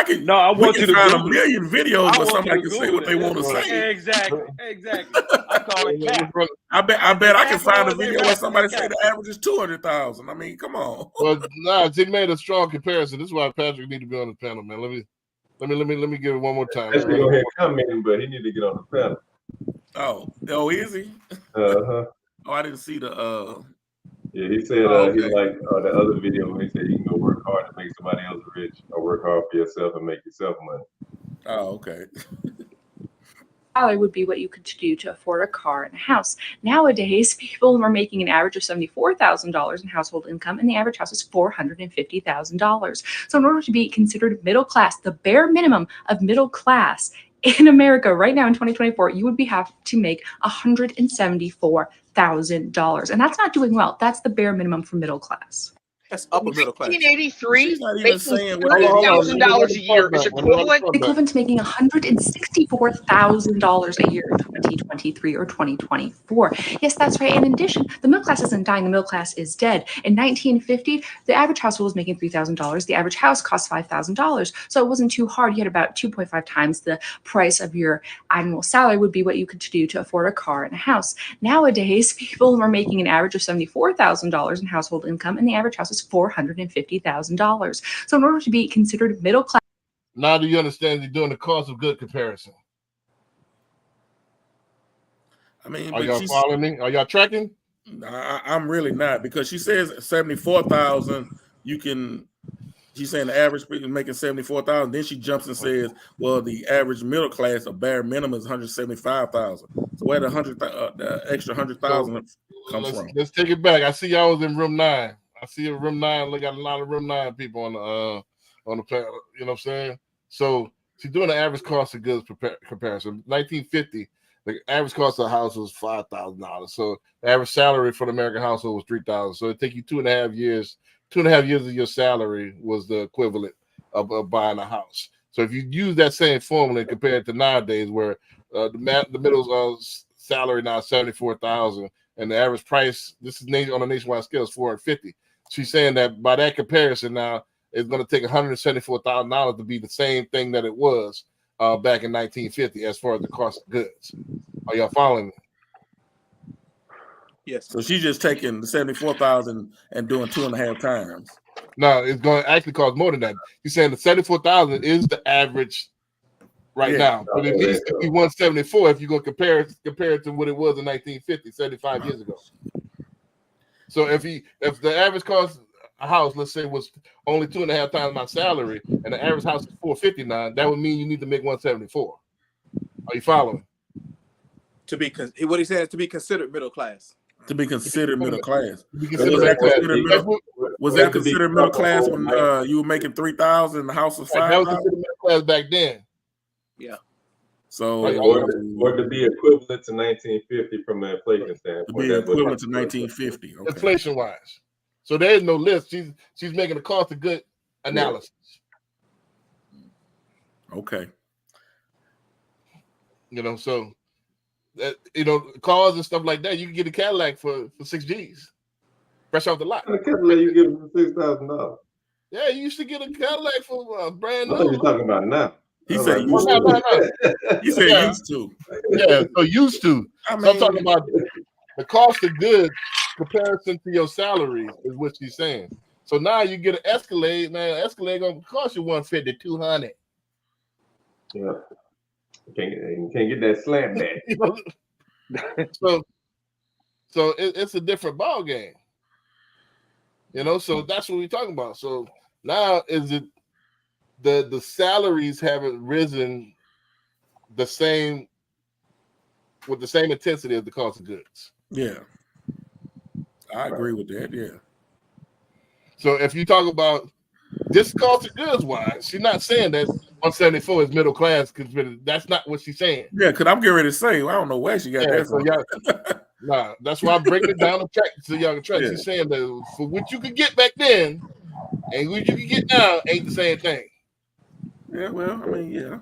can. No, I want you to find a million videos where somebody can say what they want to say. Exactly. I call it cap. I bet I can find a video where somebody say the average is 200,000. I mean, come on. Well, nah, he made a strong comparison. This is why Patrick need to be on the panel, man. Let me give it one more time. Let's go ahead commenting, but he need to get on the panel. Oh, is he? Oh, I didn't see the. Yeah, he said he liked the other video where he said you can go work hard to make somebody else rich, or work hard for yourself and make yourself money. Oh, okay. Salary would be what you could do to afford a car and a house. Nowadays, people are making an average of $74,000 in household income, and the average house is $450,000. So in order to be considered middle class, the bare minimum of middle class in America right now in 2024, you would have to make $174,000. And that's not doing well. That's the bare minimum for middle class. That's upper middle class. 1983, making $30,000 a year is equivalent to making $164,000 a year in 2023 or 2024. Yes, that's right. And in addition, the middle class isn't dying; the middle class is dead. In 1950, the average household was making $3,000. The average house cost $5,000. So it wasn't too hard. You had about 2.5 times the price of your annual salary would be what you could do to afford a car and a house. Nowadays, people are making an average of $74,000 in household income, and the average house is $450,000. So in order to be considered middle class. Now do you understand you're doing the cost of good comparison? I mean, are y'all following me? Are y'all tracking? I'm really not, because she says 74,000. She's saying the average is making 74,000. Then she jumps and says, well, the average middle class, a bare minimum is 175,000. So where the extra 100,000 comes from? Let's take it back. I see y'all was in room 9. I see a room 9. Look at a lot of room 9 people on the panel. You know what I'm saying? So she's doing the average cost of goods comparison. 1950, the average cost of a house was $5,000. So the average salary for the American household was $3,000. So it take you 2.5 years 2.5 years of your salary was the equivalent of buying a house. So if you use that same formula and compare it to nowadays, where the middle salary now is $74,000, and the average price, this is on a nationwide scale, is $450,000. She's saying that by that comparison, now it's going to take $174,000 to be the same thing that it was back in 1950 as far as the cost of goods. Are y'all following me? Yes. So she's just taking the 74,000 and doing 2.5 times. No, it's going to actually cost more than that. You're saying the 74,000 is the average right now, but it needs to be 174 if you're going to compare it to what it was in 1950, 75 years ago. So if the average cost a house, let's say, was only 2.5 times my salary, and the average house is $459, that would mean you need to make 174. Are you following? To be what he said is to be considered middle class. To be considered middle class. Was that considered middle class when you were making $3,000 and the house was $5,000? That was considered middle class back then. Yeah. So or to be equivalent to 1950 from an inflation standpoint. To be equivalent to 1950. Okay. Inflation wise. So there is no list. She's making a cost of good analysis. Okay. So that, cars and stuff like that, you can get a Cadillac for $6 G's, fresh off the lot. A Cadillac you get for $6,000. Yeah, you used to get a Cadillac for brand new. What are you talking about now? He said used to. He said used to. Yeah, so used to. So I'm talking about the cost of goods comparison to your salary is what she's saying. So now you get an Escalade, man. Escalade gonna cost you $150, $200. Yeah. You can't get that slam back. So it's a different ball game. So that's what we're talking about. So now is it the salaries haven't risen with the same intensity as the cost of goods. Yeah. I agree with that, yeah. So if you talk about this cost of goods wise, she's not saying that 174 is middle class, because that's not what she's saying. Yeah, because I'm getting ready to say, I don't know where she got that from. Nah, that's why I'm breaking it down the track so y'all can track. Yeah. She's saying that for what you could get back then and what you can get now ain't the same thing. Yeah, well, I mean, yeah.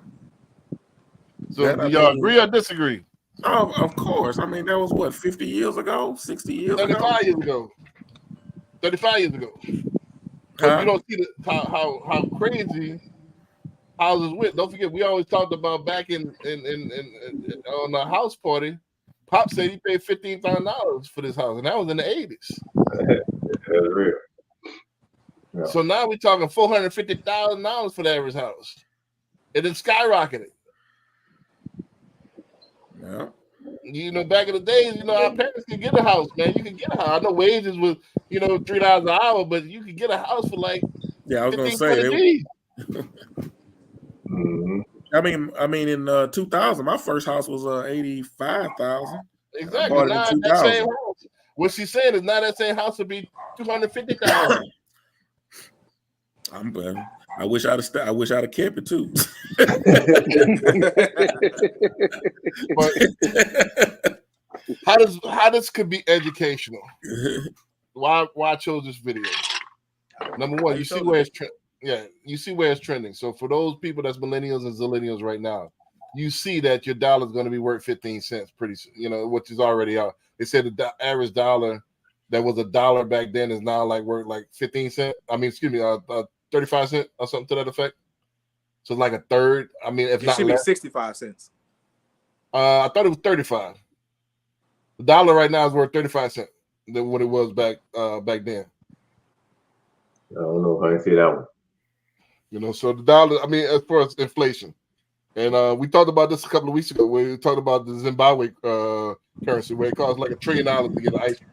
So do y'all agree or disagree? Oh, of course. I mean, that was what, 50 years ago, 60 years 35 years ago. 35 years ago. Huh? You don't see how crazy houses went. Don't forget, we always talked about back in on a house party. Pop said he paid $15,000 for this house, and that was in the 80s. That's real. Yeah. So now we're talking $450,000 for the average house. It then skyrocketed. Yeah. Back in the days, our parents could get a house, man. You could get a house. I know wages was, $3 an hour, but you could get a house for like I was gonna say I mean, in 2000, my first house was $85,000. Exactly. Now that same house. What she's saying is now that same house would be $250,000. I wish I'd have kept it too. But how this could be educational? Why I chose this video? Number one, you see where it's you see where it's trending. So for those people that's millennials and zillennials right now, you see that your dollar is going to be worth 15 cents pretty soon, which is already out. They said the average dollar that was $1 back then is now worth like 15 cents. 35 cents or something to that effect. So it's like a third. I mean, if not, it should be 65 cents. I thought it was 35. The dollar right now is worth 35 cents than what it was back then. I don't know if I can see that one. So the dollar, as far as inflation, and we talked about this a couple of weeks ago, where we talked about the Zimbabwe currency, where it costs like $1 trillion to get an ice cream.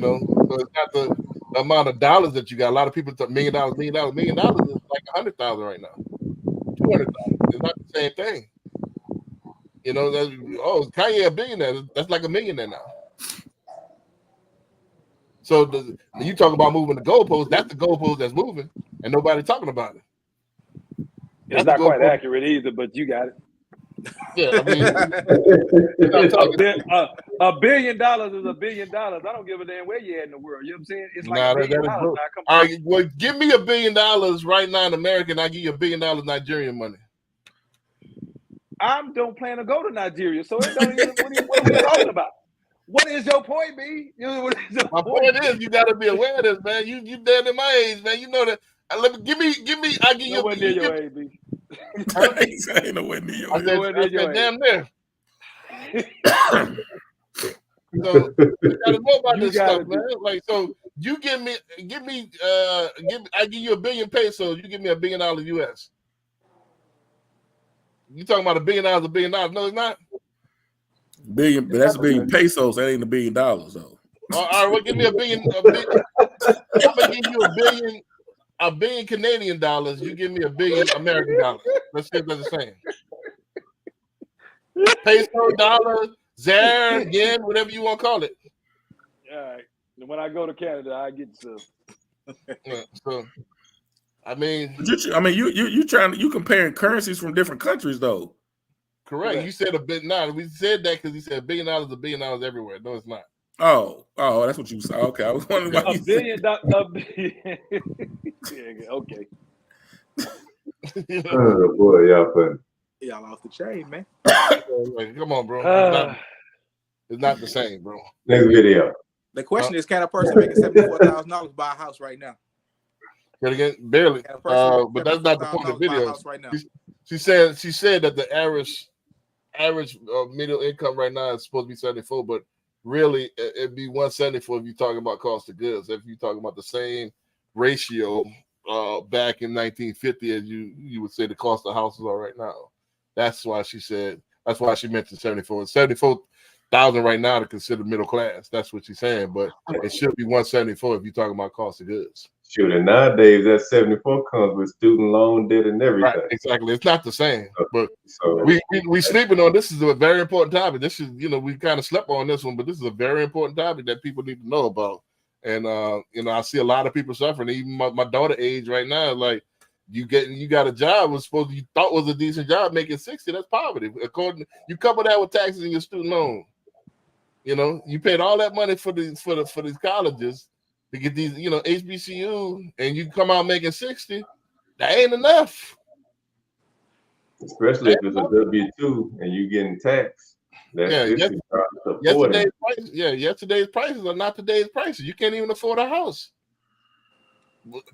So it's not the amount of dollars that you got. A lot of people talk $1 million. $1 million is like 100,000 right now. 200,000. It's not the same thing. Kanye a billionaire. That's like $1 million now. So you talk about moving the goalpost. That's the goalpost that's moving, and nobody talking about it. It's not quite accurate either, but you got it. Yeah, I mean, $1 billion is $1 billion. I don't give a damn where you at in the world. You know what I'm saying? It's like $1 billion. Now, come on. All right, well, give me $1 billion right now in America, and I'll give you $1 billion Nigerian money. I don't plan to go to Nigeria, so it don't even. What are we talking about? What is your point, B? My point is, you got to be aware of this, man. You damn in my age, man. You know that. Give me. I give you. Nowhere near your age, B. Ain't nowhere near your age. I said damn there. So you gotta know about this stuff, man. Like, so you give me. I give you $1 billion pesos. You give me $1 billion US. You talking about $1 billion? $1 billion? No, it's not. Billion, but that's $1 billion pesos. That ain't $1 billion though. All right, well, give me $1 billion. I'm gonna give you $1 billion Canadian dollars. You give me $1 billion American dollars. Let's see if that's the same. Peso, dollar, zare, yen, whatever you want to call it. All right. And when I go to Canada, I get some. Yeah, so, I mean, you comparing currencies from different countries though. Correct. You said $1 billion. We said that because he said $1 billion is $1 billion everywhere. No, it's not. Oh, that's what you said. Okay, I was wondering why $1 billion. Yeah, okay. Oh boy, y'all funny. Y'all off the chain, man. Come on, bro. It's not the same, bro. Next video. The question is, can a person making $74,000 buy a house right now? Again, barely. But that's not the point of the video. Right now. She said that the average middle income right now is supposed to be 74, but really it'd be 174 if you're talking about cost of goods. If you're talking about the same ratio back in 1950 as you would say the cost of houses are right now. That's why she mentioned 74. 74,000 right now to consider middle class. That's what she's saying, but it should be 174 if you're talking about cost of goods. Shoot, and nowadays that 74 comes with student loan debt and everything. Right, exactly. It's not the same, but we sleeping on this. Is a very important topic. This is, we kind of slept on this one, but this is a very important topic that people need to know about. And I see a lot of people suffering. Even my daughter age right now, like you got a job you thought was a decent job, making 60. That's poverty. You couple that with taxes and your student loan. You paid all that money for these colleges to get these, HBCU, and you come out making 60. That ain't enough. Especially if it's a W-2 and you getting taxed. Yesterday's prices are not today's prices. You can't even afford a house.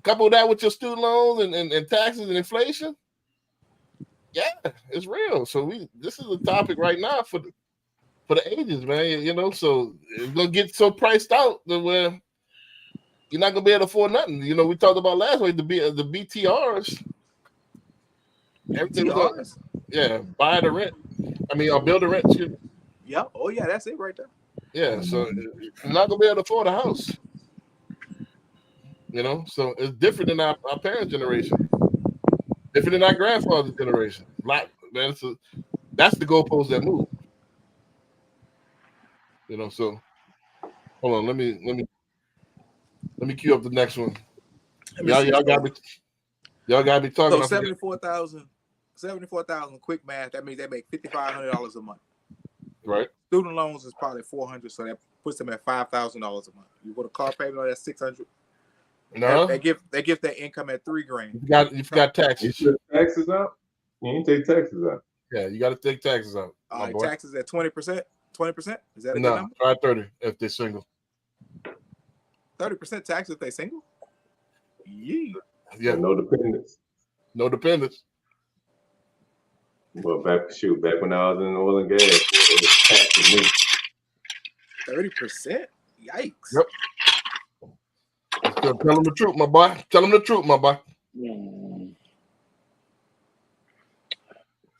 Couple that with your student loans and taxes and inflation. Yeah, it's real. So this is a topic right now for the ages, man. So it's gonna get so priced out that where you're not gonna be able to afford nothing. We talked about last week the BTRs. Everything was buy the rent. Or build a rent. Yeah. Oh yeah, that's it right there. Yeah. So you're not gonna be able to afford a house. So it's different than our parents' generation, different than our grandfather's generation. Like, man, that's the goalpost that move. So hold on, let me cue up the next one. Y'all got me talking. So 74,000 quick math. That means they make $5,500 a month. Right. Student loans is probably $400, so that puts them at $5,000 a month. You go to car payment, that's $600. No, they give their income at $3,000. You forgot taxes. You take taxes out. You ain't take taxes out. Yeah, you got to take taxes out. All right, taxes at 20%. 20%? Is that a good number? Try 30 if they're single. 30% tax if they're single? Yeah. No dependents. No dependents. Well, back when I was in oil and gas, it was taxing me. 30%? Yikes. Yep. Tell them the truth, my boy. Tell them the truth, my boy.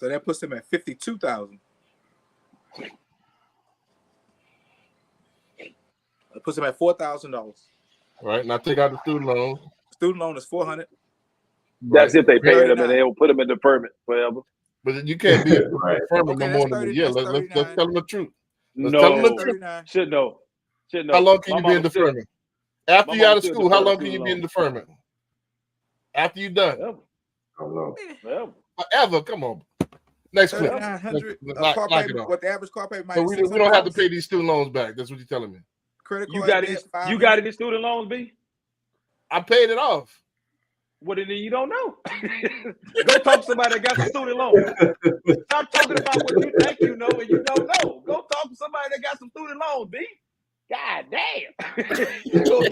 So that puts them at 52,000. It puts them at $4,000. Right. Now take out the student loan. Student loan is $400. That's if they pay them and they will put them in deferment forever. But you can't be deferment no more than a year. Let's tell them the truth. Tell them the truth. Should know. How long can you be in deferment? After you out of school, how long can you be in deferment? After you done? I don't know. Forever. Come on. Next clip. 3,900 Knock car it payment. off. What the average car payment might So be we don't have to $600. pay these student loans back. That's what you're telling me. Credit You card got debt, it. $500. You got any student loans, B? I paid it off. Well, then you don't know. Go talk to somebody that got some student loans. Stop talking about what you think you know and you don't know. Go talk to somebody that got some student loans, B. God damn. You gonna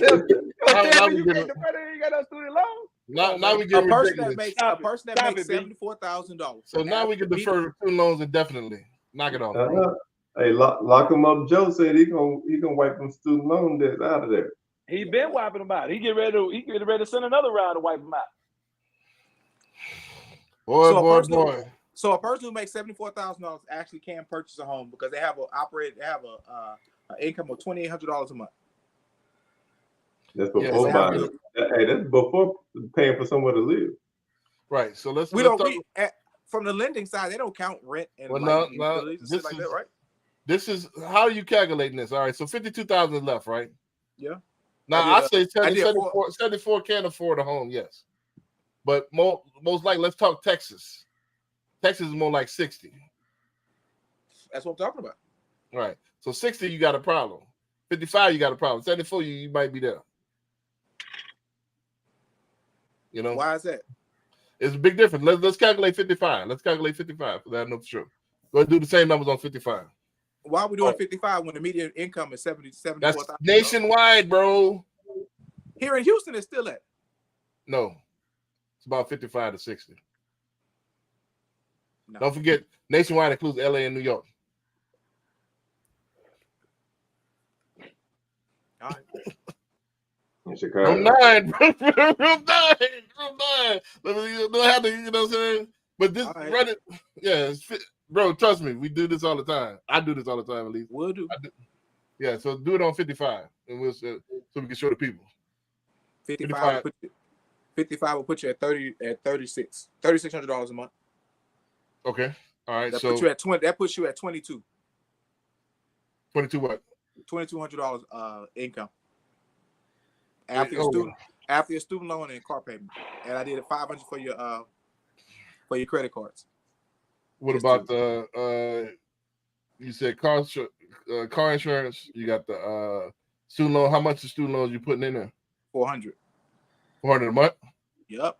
tell me you can't defend it, you got no student loans? Now we get A person that ridiculous. makes Stop $74,000. So now we can defer student loans indefinitely. Knock it off. Hey, lock him up. Joe said he gonna wipe them student loan debts out of there. He been wiping them out. He get ready to send another round to wipe them out. Boy. So a person who makes $74,000 actually can purchase a home because they have an income of $2,800 a month. That's before buying. Hey, that's before paying for somewhere to live. Right. So let's from the lending side, they don't count rent and utilities and shit like that, right? This is how are you calculating this? All right, so 52,000 is left, right? Yeah. Now I say 74 can't afford a home, yes. But most likely, let's talk Texas. Texas is more like 60. That's what I'm talking about. Right. So 60, you got a problem. 55, you got a problem. 74, you might be there. You know? Why is that? It's a big difference. Let's calculate 55. Let's calculate 55 for that. I know for sure. Go ahead and do the same numbers on 55. Why are we doing 55 when the median income is 74,000? That's nationwide, bro. Here in Houston, it's still at. No. It's about 55 to 60. No. Don't forget, nationwide includes LA and New York. All right. In Chicago. I'm nine, bro. I'm nine. Don't have to, you know what I'm saying? But this, right. run it. Yeah, bro, trust me, we do this all the time. I do this all the time, at least. We'll do. Yeah, so do it on 55, and we'll so we can show the people. 55 will put you at $3,600 a month. Okay. All right. That So puts you at 20. That puts you at 22. 22 what? $2,200 income. After your student loan and car payment. And I did it $500 for your credit cards. What about the you said car insurance, you got the student loan. How much of student loans you putting in there? $400. $400 a month? Yep.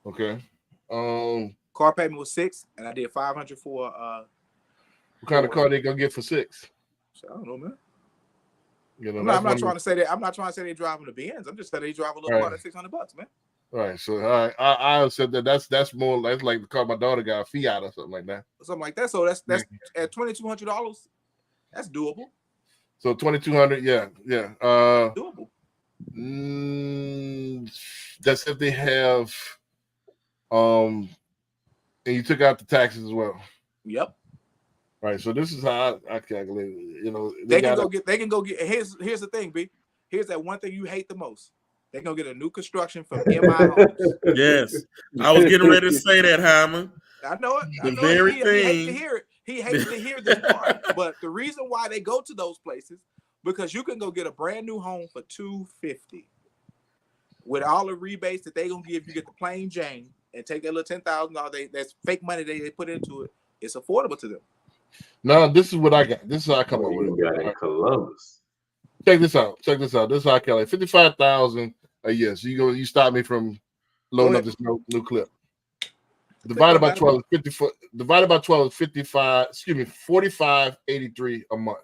Okay. Car payment was $600, and I did $500 for what kind of car they gonna get for $600? I don't know, man. You know, I'm not trying to say that. I'm not trying to say they driving the Benz. I'm just saying they drive a little car that's $600, man. All right. So I said that's more like the car my daughter got, a Fiat or something like that. Something like that. So that's at $2,200. That's doable. So 2,200, yeah. Doable. That's if they have, and you took out the taxes as well. Yep. Right. So this is how I calculate it. You know, They can go get. Here's the thing, B. Here's that one thing you hate the most. They're gonna get a new construction from MI Homes. Yes, I was getting ready to say that, Hyman. I know it. The very He thing. hates to hear it. He hates to hear this part. But the reason why they go to those places, because you can go get a brand new home for $250 with all the rebates that they gonna give you. Get the plain Jane and take that little $10,000. That's fake money they put into it. It's affordable to them. No, this is what I got. This is how I come up with it. Got in Columbus. Check this out. This is how I calculate 55,000 a year. So you stop me from loading up this new clip. Divided by 12 is 54. Divided by 12 is 55. Excuse me, 45.83 a month.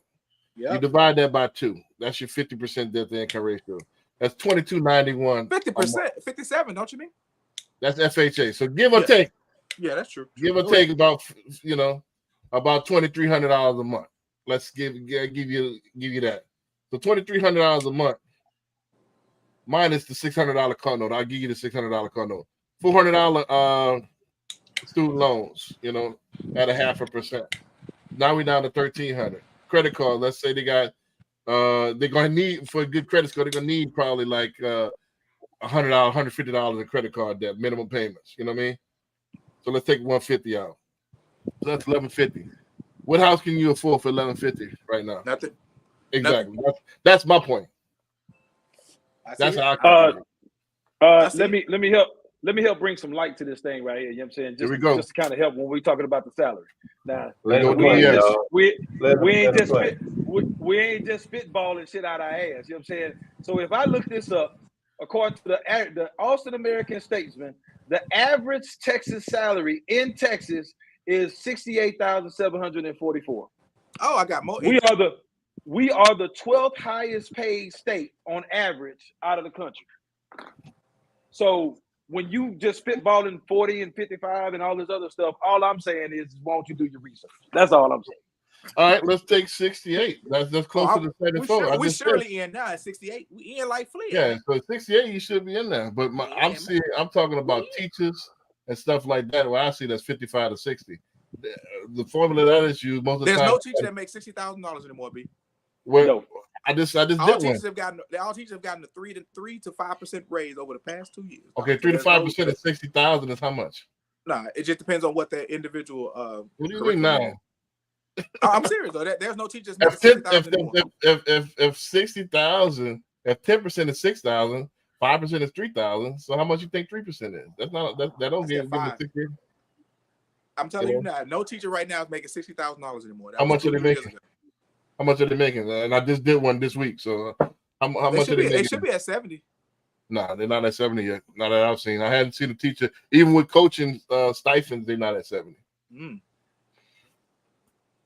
Yeah. You divide that by 2. That's your 50% debt to income ratio. That's 22.91. 50%, 57. Don't you mean? That's FHA. So give or take. Yeah, that's true. Give or take about $2,300 a month. Let's give you that. So $2,300 a month minus the $600 car note. I'll give you the $600 car note. $400 student loans, at 0.5%. Now we're down to $1,300. Credit card. Let's say they got they're gonna need, for a good credit score, they're gonna need probably like $100, $150 in credit card debt, minimum payments. You know what I mean? So let's take $150 out. So that's $1,150. What house can you afford for $1,150 right now? Nothing. Exactly. That's my point. That's how I let me help let me help bring some light to this thing right here. You know what I'm saying? Here we go. Just to kind of help when we're talking about the salary. Now, Let him we play, ain't y'all. we ain't just play. we ain't just spitballing shit out our ass. You know what I'm saying? So if I look this up, according to the Austin American Statesman, the average Texas salary in Texas is $68,744. Oh, I got more. We are the 12th highest paid state on average out of the country. So when you just spitballing 40 and 55 and all this other stuff, all I'm saying is, why don't you do your research? That's all I'm saying. All right, let's take 68. That's closer to 74. We surely in now at 68. We in like Flynn. Yeah, so 68, you should be in there. But I'm talking about teachers and stuff like that. Where I see that's 55 to 60. The formula that is used most of the time. There's no teacher that makes $60,000 anymore, B. Well, no. I just all did teachers one. have gotten a 3 to 5% raise over the past 2 years. Okay, 3 to 5% of 60,000 is how much? Nah, it just depends on what the individual. What do you mean now? I'm serious though. There's no teachers making 60,000 anymore. If 60,000, if 10% is 6,000, 5% is 3,000. So how much you think 3% is? That's not that don't give the 60. I'm telling you now, no teacher right now is making $60,000 anymore. How much are they making? How much are they making? And I just did one this week. So how much are they making? They should be at 70. No, they're not at 70 yet. Not that I've seen. I hadn't seen a teacher, even with coaching stipends, they're not at 70. Mm.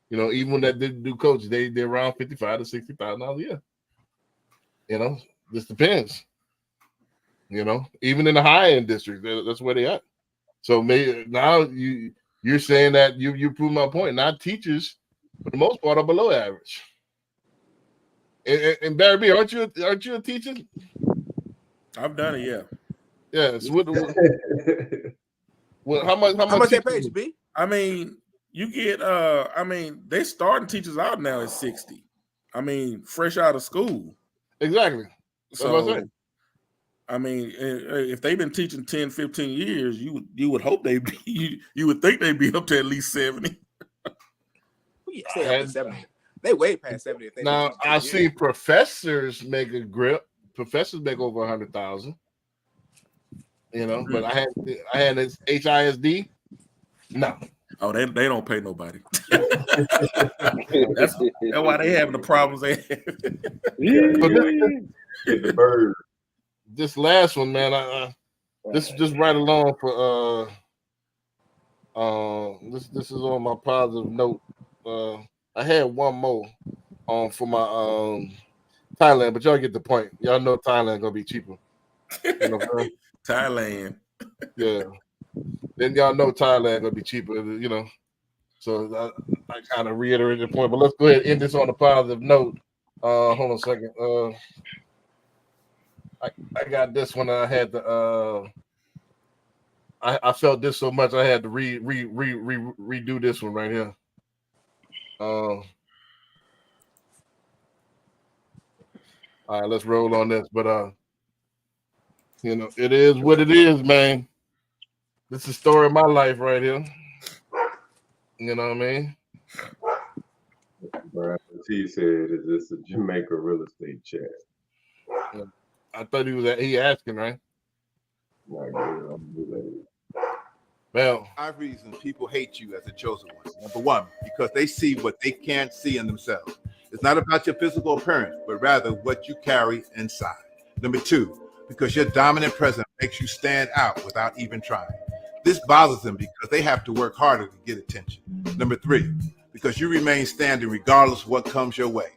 You know, even when that did do coach, they're around 55 to 60,000 a year. You know, this depends. You know, even in the high end district, that's where they at. So maybe now you're saying that you prove my point. Now teachers, for the most part, are below average. And Barry B, aren't you a teacher? I've done it, yeah. Yeah. So how much they pay you, B? I mean, you get they starting teachers out now at 60. I mean, fresh out of school. Exactly. That's what I'm saying. I mean, if they've been teaching 10, 15 years, you would hope you would think they'd be up to at least 70. Yeah, 70. They way past 70. Now I've seen professors make a grip. Professors make over 100,000. You know, but I had this HISD. No. Oh, they don't pay nobody. That's why they having the problems they have. This last one, man, this is just right along for this is on my positive note. I had one more for my Thailand, but y'all get the point. Y'all know Thailand gonna be cheaper. You know, Thailand. Yeah. Then y'all know Thailand gonna be cheaper, you know. So I kind of reiterated the point, but let's go ahead and end this on a positive note. Hold on a second. I got this one. I had to. I felt this so much I had to redo this one right here. All right, let's roll on this. But you know, it is what it is, man. This is the story of my life right here. You know what I mean? Brian T said, "Is this a Jamaica real estate chat?" Yeah. I thought he asking, right? Well, 5 reasons people hate you as a chosen one. Number 1, because they see what they can't see in themselves. It's not about your physical appearance, but rather what you carry inside. Number 2, because your dominant presence makes you stand out without even trying. This bothers them because they have to work harder to get attention. Number 3, because you remain standing regardless of what comes your way.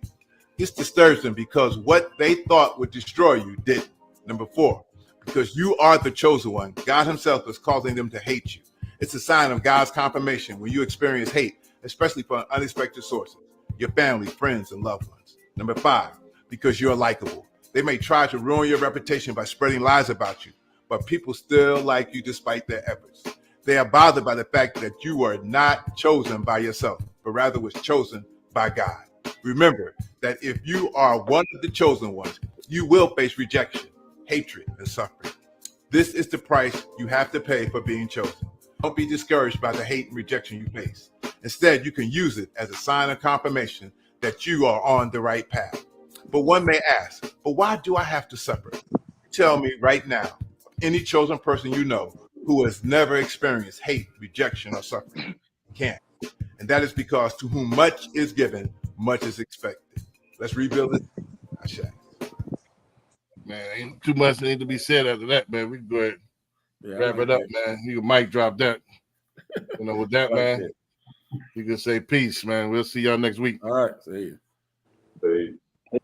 This disturbs them because what they thought would destroy you didn't. Number 4, because you are the chosen one, God himself is causing them to hate you. It's a sign of God's confirmation when you experience hate, especially from unexpected sources, your family, friends, and loved ones. Number 5, because you're likable. They may try to ruin your reputation by spreading lies about you, but people still like you despite their efforts. They are bothered by the fact that you are not chosen by yourself, but rather was chosen by God. Remember that if you are one of the chosen ones, you will face rejection, hatred, and suffering. This is the price you have to pay for being chosen. Don't be discouraged by the hate and rejection you face. Instead, you can use it as a sign of confirmation that you are on the right path. But one may ask, but why do I have to suffer? Tell me right now, any chosen person you know who has never experienced hate, rejection, or suffering. Can't. And that is because to whom much is given, much is expected. Let's rebuild it. Man, ain't too much need to be said after that, man. We can go ahead and wrap it up, man. You can mic drop that. With that, man, you can say peace, man. We'll see y'all next week. All right. See you. Peace.